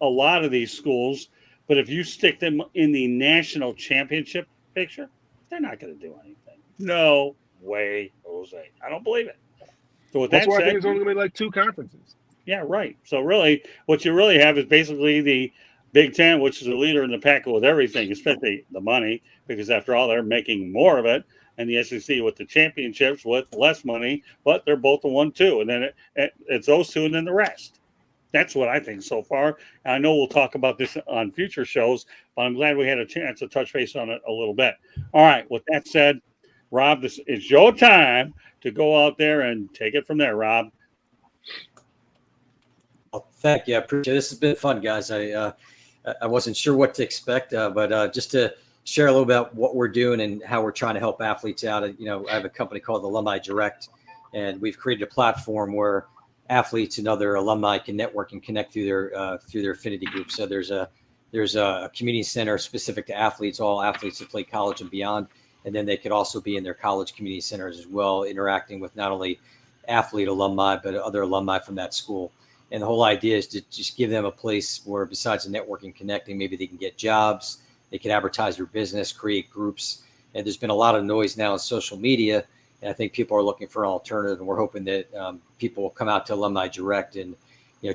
S1: a lot of these schools, but if you stick them in the national championship picture, they're not going to do anything. No way, Jose. I don't believe it. So with
S5: That's
S1: that
S5: why I think
S1: said,
S5: it's only going to be like 2 conferences.
S1: yeah, right. So really, what you really have is basically the Big Ten, which is the leader in the pack with everything, especially the money, because after all, they're making more of it. And the SEC with the championships with less money, but they're both a 1-2. And then it's those 2 and then the rest. That's what I think so far. And I know we'll talk about this on future shows, but I'm glad we had a chance to touch base on it a little bit. All right. With that said, Rob, this is your time to go out there and take it from there, Rob.
S2: Well, thank you. I appreciate it. This has been fun, guys. I wasn't sure what to expect, but just to share a little about what we're doing and how we're trying to help athletes out. I have a company called Alumni Direct, and we've created a platform where athletes and other alumni can network and connect through their affinity group. So there's a community center specific to athletes, all athletes that play college and beyond, and then they could also be in their college community centers as well, interacting with not only athlete alumni but other alumni from that school. And the whole idea is to just give them a place where, besides the networking, connecting, maybe they can get jobs, they can advertise their business, create groups. And there's been a lot of noise now on social media, and I think people are looking for an alternative. And we're hoping that people will come out to Alumni Direct and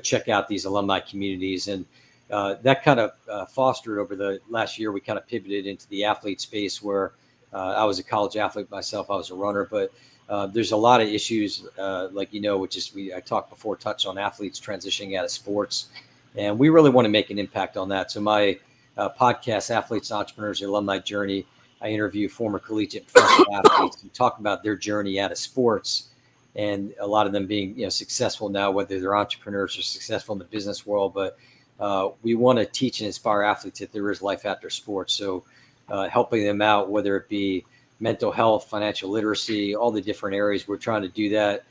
S2: check out these alumni communities. And that kind of fostered over the last year. We kind of pivoted into the athlete space where I was a college athlete myself. I was a runner, but there's a lot of issues, which is I talked before, touched on athletes transitioning out of sports, and we really want to make an impact on that. So my podcast, Athletes and Entrepreneurs, the Alumni Journey, I interview former collegiate and professional athletes and talk about their journey out of sports, and a lot of them being successful now, whether they're entrepreneurs or successful in the business world. But we want to teach and inspire athletes that there is life after sports. So helping them out, whether it be mental health, financial literacy, all the different areas. We're trying to do that,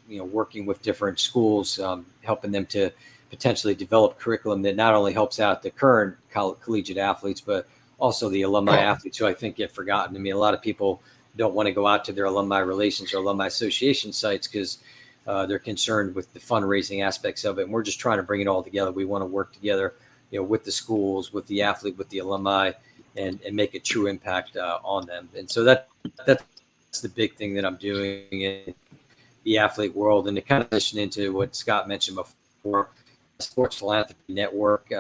S2: working with different schools, helping them to potentially develop curriculum that not only helps out the current collegiate athletes, but also the alumni athletes who I think get forgotten. I mean, a lot of people don't want to go out to their alumni relations or alumni association sites because they're concerned with the fundraising aspects of it. And we're just trying to bring it all together. We want to work together, with the schools, with the athlete, with the alumni, and make a true impact on them. And so that's the big thing that I'm doing in the athlete world. And to kind of listen into what Scott mentioned before, Sports Philanthropy Network.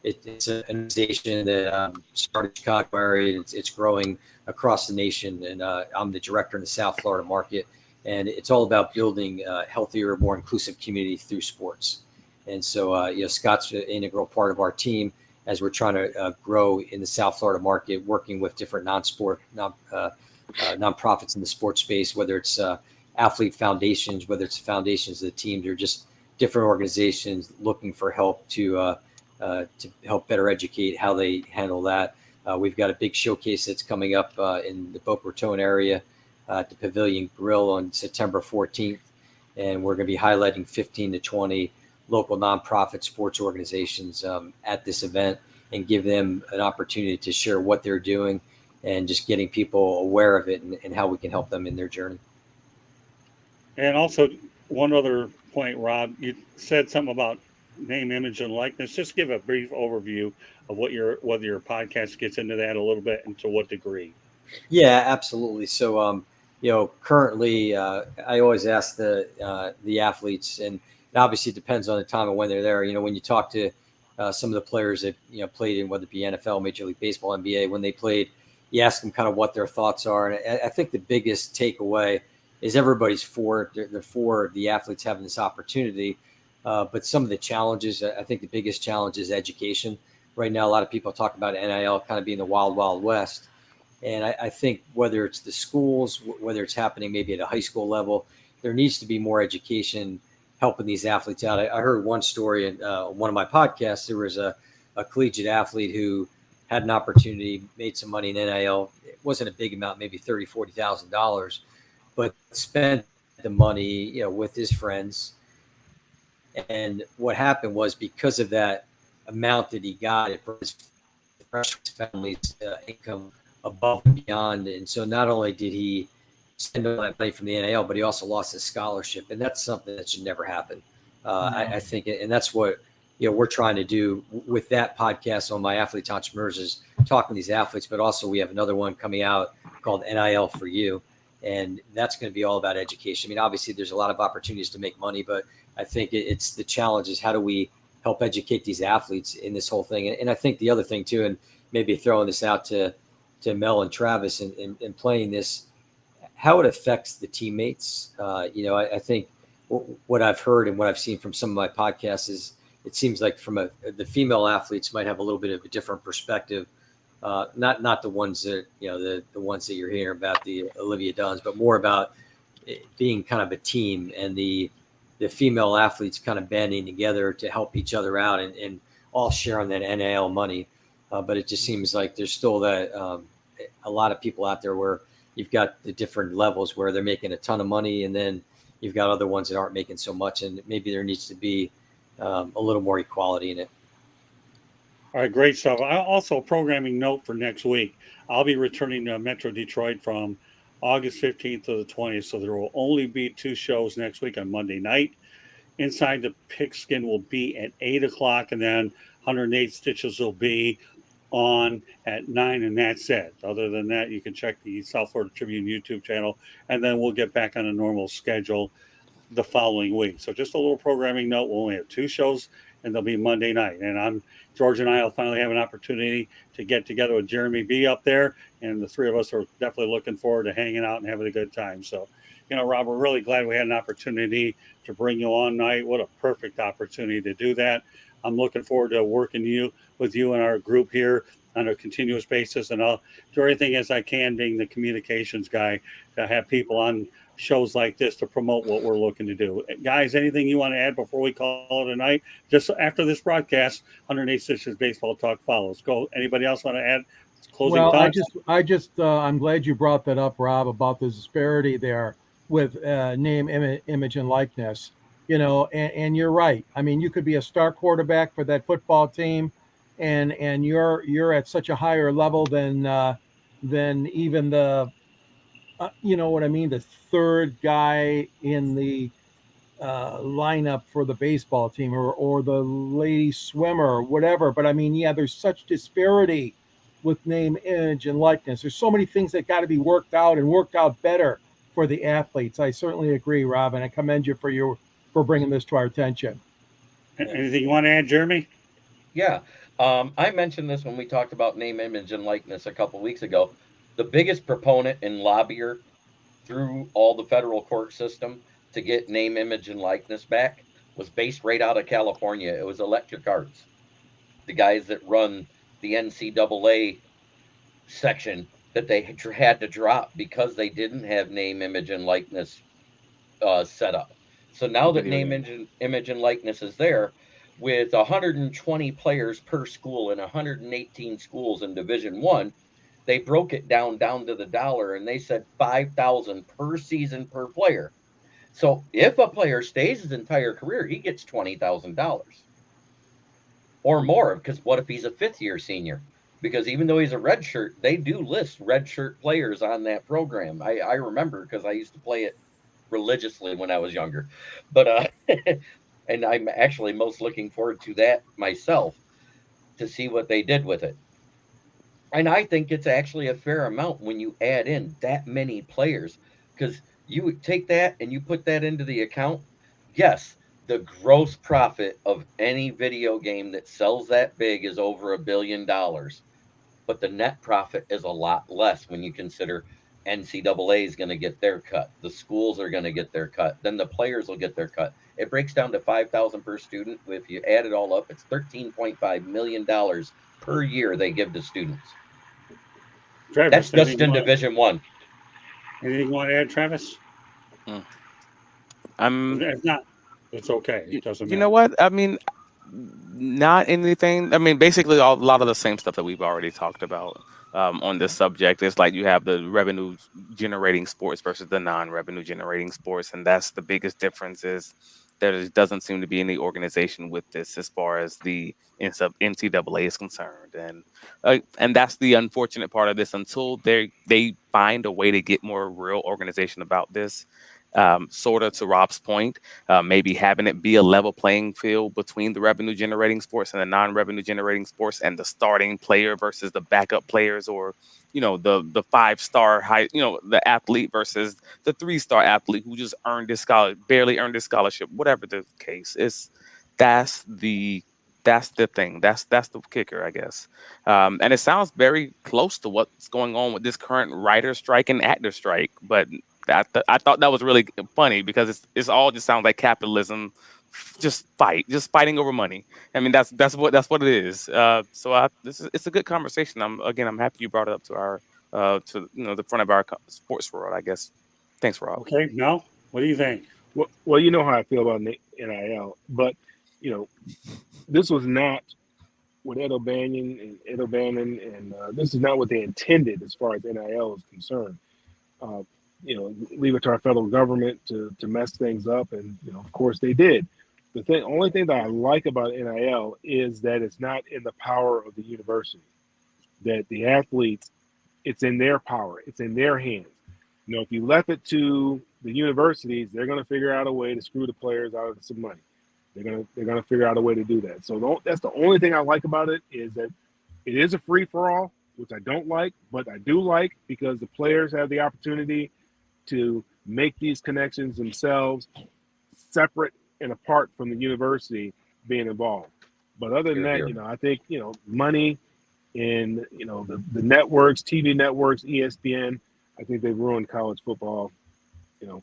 S2: It's an organization that started in Chicago area. It's growing across the nation. And I'm the director in the South Florida market. And it's all about building a healthier, more inclusive community through sports. And so, Scott's an integral part of our team as we're trying to grow in the South Florida market, working with different nonprofits in the sports space, whether it's athlete foundations, whether it's foundations of the teams, or just different organizations looking for help to help better educate how they handle that. We've got a big showcase that's coming up in the Boca Raton area at the Pavilion Grill on September 14th. And we're going to be highlighting 15 to 20 local nonprofit sports organizations at this event and give them an opportunity to share what they're doing and just getting people aware of it and how we can help them in their journey. And
S1: also, one other point, Rob, you said something about name, image, and likeness. Just give a brief overview of whether your podcast gets into that a little bit and to what degree.
S2: Yeah, absolutely. So, currently, I always ask the athletes, and obviously it depends on the time of when they're there. When you talk to some of the players that played in, whether it be NFL, Major League Baseball, NBA, when they played, you ask them kind of what their thoughts are. And I think the biggest takeaway is everybody's for it. They're for the athletes having this opportunity. But some of the challenges, I think the biggest challenge is education. Right now, a lot of people talk about NIL kind of being the wild, wild west. And I think whether it's the schools, whether it's happening maybe at a high school level, there needs to be more education helping these athletes out. I heard one story in one of my podcasts. There was a collegiate athlete who had an opportunity, made some money in NIL. It wasn't a big amount, maybe $30,000-$40,000, but spent the money, with his friends. And what happened was, because of that amount that he got, it brought his family's income above and beyond. And so not only did he spend all that money from the NIL, but he also lost his scholarship. And that's something that should never happen. I think, and that's what we're trying to do with that podcast on My Athletes Entrepreneurs, is talking to these athletes, but also we have another one coming out called NIL for You. And that's going to be all about education. I mean, obviously there's a lot of opportunities to make money, but I think it's the challenge is, how do we help educate these athletes in this whole thing? And I think the other thing too, and maybe throwing this out to Mel and Travis and playing this, how it affects the teammates. I think what I've heard and what I've seen from some of my podcasts is, it seems like the female athletes might have a little bit of a different perspective. Not the ones that, the ones that you're hearing about, the Olivia Dunns, but more about it being kind of a team, and the female athletes kind of banding together to help each other out and all sharing that NIL money. But it just seems like there's still that a lot of people out there where you've got the different levels where they're making a ton of money, and then you've got other ones that aren't making so much, and maybe there needs to be a little more equality in it.
S1: All right, great stuff. Also, a programming note for next week. I'll be returning to Metro Detroit from August 15th to the 20th, so there will only be 2 shows next week on Monday night. Inside the Pigskin will be at 8 o'clock, and then 108 Stitches will be on at 9, and that's it. Other than that, you can check the South Florida Tribune YouTube channel, and then we'll get back on a normal schedule the following week. So just a little programming note, we'll only have 2 shows, and they'll be Monday night. And George and I will finally have an opportunity to get together with Jeremy B up there, and the 3 of us are definitely looking forward to hanging out and having a good time. So, Rob, we're really glad we had an opportunity to bring you on tonight. What a perfect opportunity to do that. I'm looking forward to working with you and our group here on a continuous basis, and I'll do everything as I can, being the communications guy, to have people on shows like this to promote what we're looking to do. Guys, anything you want to add before we call it a night? Just after this broadcast, 108 Stitches Baseball Talk follows. Go. Anybody else want to add closing thoughts?
S4: I'm glad you brought that up, Rob, about the disparity there with name, image, and likeness. And you're right. I mean, you could be a star quarterback for that football team, and you're at such a higher level than even the you know what I mean, the third guy in the lineup for the baseball team, or the lady swimmer or whatever. But I mean, yeah, there's such disparity with name, image, and likeness. There's so many things that got to be worked out better for the athletes. I certainly agree, Rob, and I commend you for bringing this to our attention.
S1: Anything you want to add, Jeremy?
S3: Yeah. I mentioned this when we talked about name, image, and likeness a couple weeks ago. The biggest proponent and lobbyer through all the federal court system to get name, image, and likeness back was based right out of California. It was Electric Arts, the guys that run the NCAA section that they had to drop because they didn't have name, image, and likeness set up. So now that name, image, and likeness is there, with 120 players per school and 118 schools in Division I, they broke it down to the dollar, and they said $5,000 per season per player. So if a player stays his entire career, he gets $20,000 or more. Because what if he's a 5th-year senior? Because even though he's a redshirt, they do list redshirt players on that program. I remember, because I used to play it religiously when I was younger. But and I'm actually most looking forward to that myself, to see what they did with it. And I think it's actually a fair amount when you add in that many players, because you would take that and you put that into the account. Yes, the gross profit of any video game that sells that big is over $1 billion, but the net profit is a lot less when you consider NCAA is going to get their cut, the schools are going to get their cut, then the players will get their cut. It breaks down to $5,000 per student. If you add it all up, it's $13.5 million per year they give to students.
S1: Travis,
S3: that's just in Division I.
S1: Anything you want to add, Travis? If not, it's okay. It doesn't matter.
S6: You know what? I mean, Not anything. I mean, basically, a lot of the same stuff that we've already talked about on this subject. It's like you have the revenue generating sports versus the non-revenue generating sports, and that's the biggest difference. Is there doesn't seem to be any organization with this as far as the NCAA is concerned, and that's the unfortunate part of this. Until they find a way to get more real organization about this, sort of to Rob's point, maybe having it be a level playing field between the revenue generating sports and the non-revenue generating sports, and the starting player versus the backup players, or the 5-star high, the athlete versus the 3-star athlete who just barely earned his scholarship, whatever the case is. That's the thing. That's the kicker, I guess. And it sounds very close to what's going on with this current writer strike and actor strike, but I thought that was really funny because it's all just sounds like capitalism, just fighting over money. I mean, that's what it is. It's a good conversation. I'm happy you brought it up to our to the front of our sports world, I guess. Thanks, Rob.
S1: Okay, Mel, what do you think?
S5: Well, you know how I feel about NIL, but this was not what Ed O'Bannon and this is not what they intended as far as NIL is concerned. Uh, leave it to our federal government to mess things up, and of course they did. The only thing that I like about NIL is that it's not in the power of the university. That the athletes, it's in their power, it's in their hands. If you left it to the universities, they're going to figure out a way to screw the players out of some money. They're gonna figure out a way to do that. So that's the only thing I like about it, is that it is a free for all, which I don't like, but I do like because the players have the opportunity to make these connections themselves, separate and apart from the university being involved. But other than that, I think money and the networks, TV networks, ESPN, I think they've ruined college football,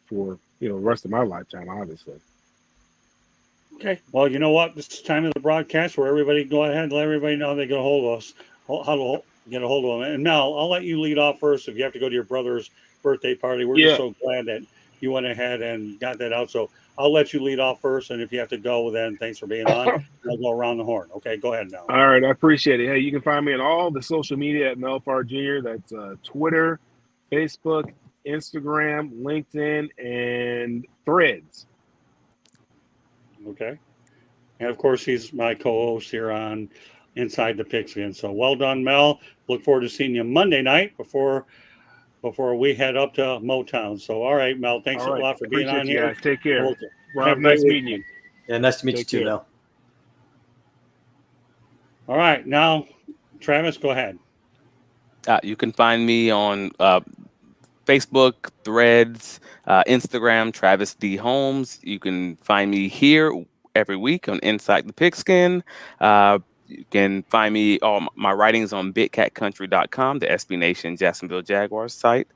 S5: for the rest of my lifetime, obviously.
S1: Okay. Well, you know what? This is time of the broadcast where everybody go ahead and let everybody know they get a hold of us, how to get a hold of them. And Mel, I'll let you lead off first if you have to go to your brother's birthday party. We're just so glad that you went ahead and got that out. So I'll let you lead off first. And if you have to go, then thanks for being on. I'll go around the horn. Okay, go ahead, Mel.
S5: All right. I appreciate it. Hey, you can find me on all the social media at Mel Farr Jr. That's Twitter, Facebook, Instagram, LinkedIn, and Threads.
S1: Okay. And of course, he's my co-host here on Inside the Pigskin. So well done, Mel. Look forward to seeing you Monday night before we head up to Motown. So all right, Mel, thanks a lot for being on here.
S5: Guys. Take care.
S1: Rob,
S5: nice meeting you.
S2: Yeah, nice to meet you too, Mel.
S1: All right, now Travis, go ahead.
S6: You can find me on Facebook, Threads, Instagram, Travis D. Holmes. You can find me here every week on Inside the Pigskin. You can find me, all my writings on BigCatCountry.com, the SB Nation Jacksonville Jaguars site.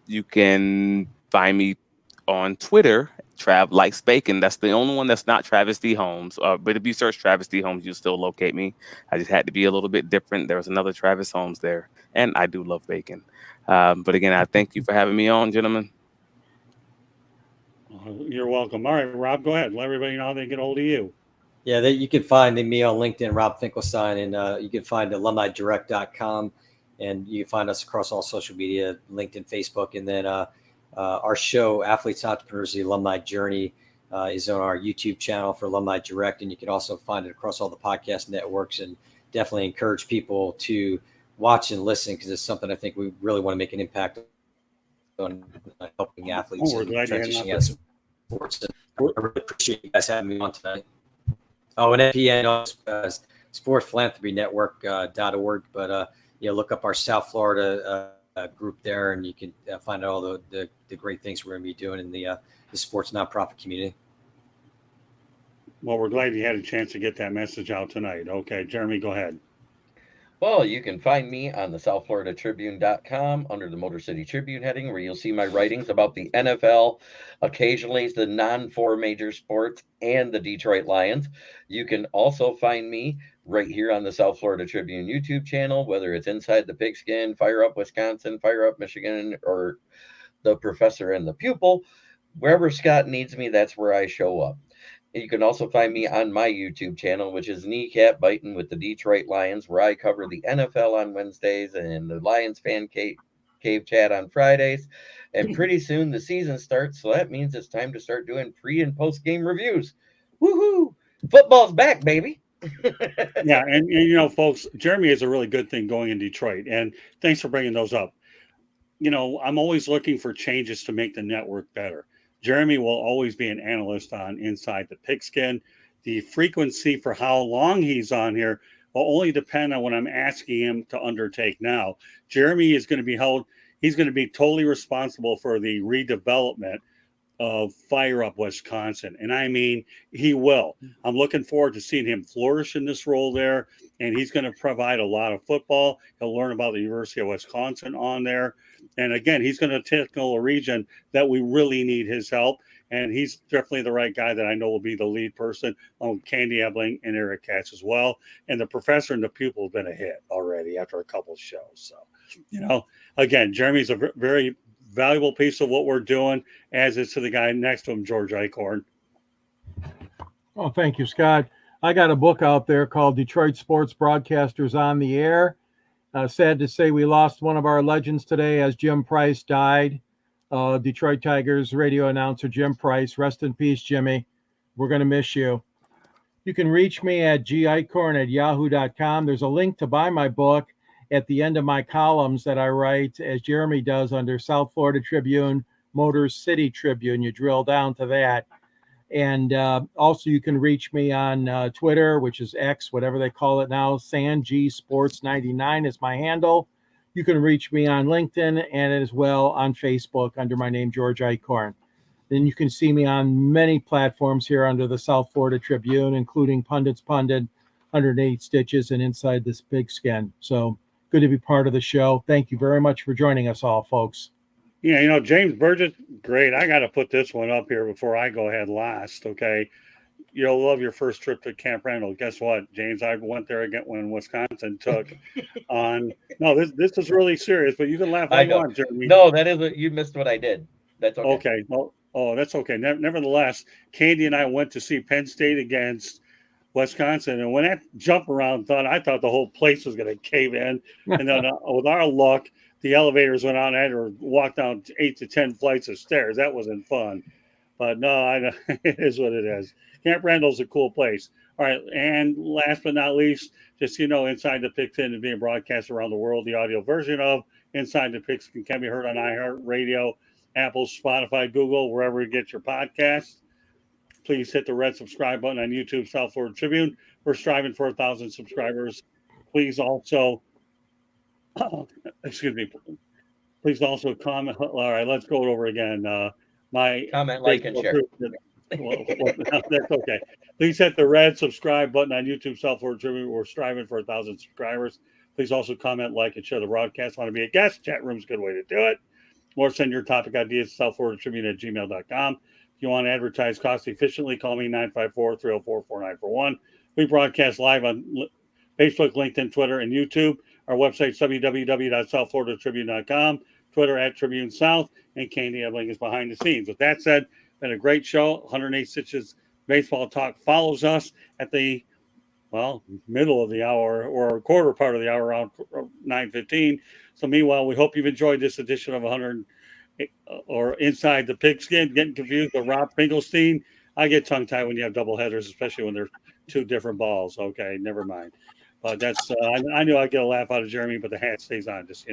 S6: You can find me on Twitter, Trav Likes Bacon. That's the only one that's not Travis D. Holmes. But if you search Travis D. Holmes, you'll still locate me. I just had to be a little bit different. There was another Travis Holmes there, and I do love bacon. But again, I thank you for having me on, gentlemen.
S1: You're welcome. All right, Rob, go ahead. Let everybody know how they get hold of you.
S2: Yeah, you can find me on LinkedIn, Rob Finkelstein, and you can find alumnidirect.com, and you can find us across all social media, LinkedIn, Facebook, and then our show, Athletes and Entrepreneurs, the Alumni Journey, is on our YouTube channel for Alumni Direct, and you can also find it across all the podcast networks, and definitely encourage people to watch and listen because it's something I think we really want to make an impact on helping athletes and transitioning out of sports. And I really appreciate you guys having me on tonight. Oh, and NPN, sportsphilanthropynetwork.org. But look up our South Florida group there, and you can find out all the great things we're going to be doing in the sports nonprofit community.
S1: Well, we're glad you had a chance to get that message out tonight. Okay, Jeremy, go ahead.
S3: Well, you can find me on the SouthFloridaTribune.com under the Motor City Tribune heading, where you'll see my writings about the NFL, occasionally the non-4 major sports, and the Detroit Lions. You can also find me right here on the South Florida Tribune YouTube channel, whether it's Inside the Pigskin, Fire Up Wisconsin, Fire Up Michigan, or The Professor and the Pupil. Wherever Scott needs me, that's where I show up. You can also find me on my YouTube channel, which is Kneecap Biting with the Detroit Lions, where I cover the NFL on Wednesdays and the Lions fan cave chat on Fridays. And pretty soon the season starts, so that means it's time to start doing pre and post game reviews. Woohoo! Football's back, baby.
S1: Yeah, and you know, folks, Jeremy is a really good thing going in Detroit, and thanks for bringing those up. You know, I'm always looking for changes to make the network better. Jeremy will always be an analyst on Inside the Pigskin. The frequency for how long he's on here will only depend on what I'm asking him to undertake now. Jeremy is going to be held, he's going to be totally responsible for the redevelopment of Fire Up Wisconsin. And I mean, he will. I'm looking forward to seeing him flourish in this role there. And he's going to provide a lot of football. He'll learn about the University of Wisconsin on there. And again, he's going to tackle a region that we really need his help. And he's definitely the right guy that I know will be the lead person on Candy Ebling and Eric Katz as well. And the professor and the pupil have been a hit already after a couple of shows. So, you know, again, Jeremy's a very valuable piece of what we're doing, as is to the guy next to him, George Eichhorn.
S4: Oh, thank you, Scott. I got a book out there called Detroit Sports Broadcasters on the Air. Sad to say we lost one of our legends today as Jim Price died. Detroit Tigers radio announcer Jim Price. Rest in peace, Jimmy. We're going to miss you. You can reach me at gicorn@yahoo.com. There's a link to buy my book at the end of my columns that I write, as Jeremy does, under South Florida Tribune, Motor City Tribune. You drill down to that. And also you can reach me on Twitter, which is X, whatever they call it now. SanG Sports 99 is my handle. You can reach me on LinkedIn and as well on Facebook under my name, George Eichhorn. Then you can see me on many platforms here under the South Florida Tribune, including Pundits Pundit, 108 Stitches, and Inside This Pigskin. So good to be part of the show. Thank you very much for joining us all, folks.
S1: Yeah, you know, James Burgess, great. I got to put this one up here before I go ahead last, okay? You'll love your first trip to Camp Randall. Guess what, James? I went there again when Wisconsin took on. No, this is really serious, but you can laugh all you want, Jeremy.
S3: No, that isn't. You missed what I did. That's okay.
S1: Okay. Well, oh, that's okay. Nevertheless, Candy and I went to see Penn State against Wisconsin, and when that jump around I thought the whole place was going to cave in, and then with our luck, the elevators went on or walked down 8 to 10 flights of stairs. That wasn't fun, but no, it is what it is. Camp Randall's a cool place. All right, and last but not least, just Inside the Pigskin is being broadcast around the world. The audio version of Inside the Pigskin can be heard on iHeartRadio, Apple, Spotify, Google, wherever you get your podcasts. Please hit the red subscribe button on YouTube, South Florida Tribune. We're striving for 1,000 subscribers. Please also, please also comment. All right, let's go over again. My
S3: comment, like, and share.
S1: That's okay. Please hit the red subscribe button on YouTube, South Florida Tribune. We're striving for 1,000 subscribers. Please also comment, like, and share the broadcast. Want to be a guest? Chat room's a good way to do it. Or send your topic ideas to southfloridatribune@gmail.com. If you want to advertise cost efficiently, call me 954-304-4941. We broadcast live on Facebook, LinkedIn, Twitter, and YouTube. Our website is www.southfloridatribune.com. Twitter @Tribune South, and Candy Ebling is behind the scenes. With that said, been a great show. 108 Stitches Baseball Talk follows us at the middle of the hour or quarter part of the hour around 9:15. So meanwhile, we hope you've enjoyed this edition of 100 or Inside the Pigskin. Getting confused with Rob Finkelstein. I get tongue tied when you have double headers, especially when they're two different balls. Okay, never mind. But that's I knew I'd get a laugh out of Jeremy, but the hat stays on, just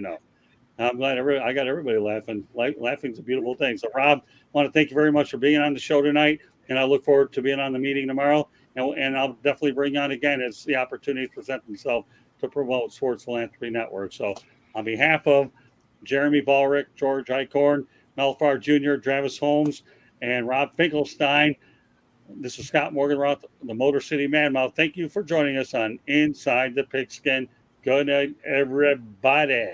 S1: I'm glad I got everybody laughing. Laughing's a beautiful thing. So Rob, I want to thank you very much for being on the show tonight, and I look forward to being on the meeting tomorrow. And I'll definitely bring you on again as the opportunities present themselves to promote Sports Philanthropy Network. So on behalf of Jeremy Ballrick, George Eichhorn, Melfar Jr., Travis Holmes, and Rob Finkelstein, this is Scott Morganroth, the Motor City Man Mouth. Thank you for joining us on Inside the Pigskin. Good night, everybody.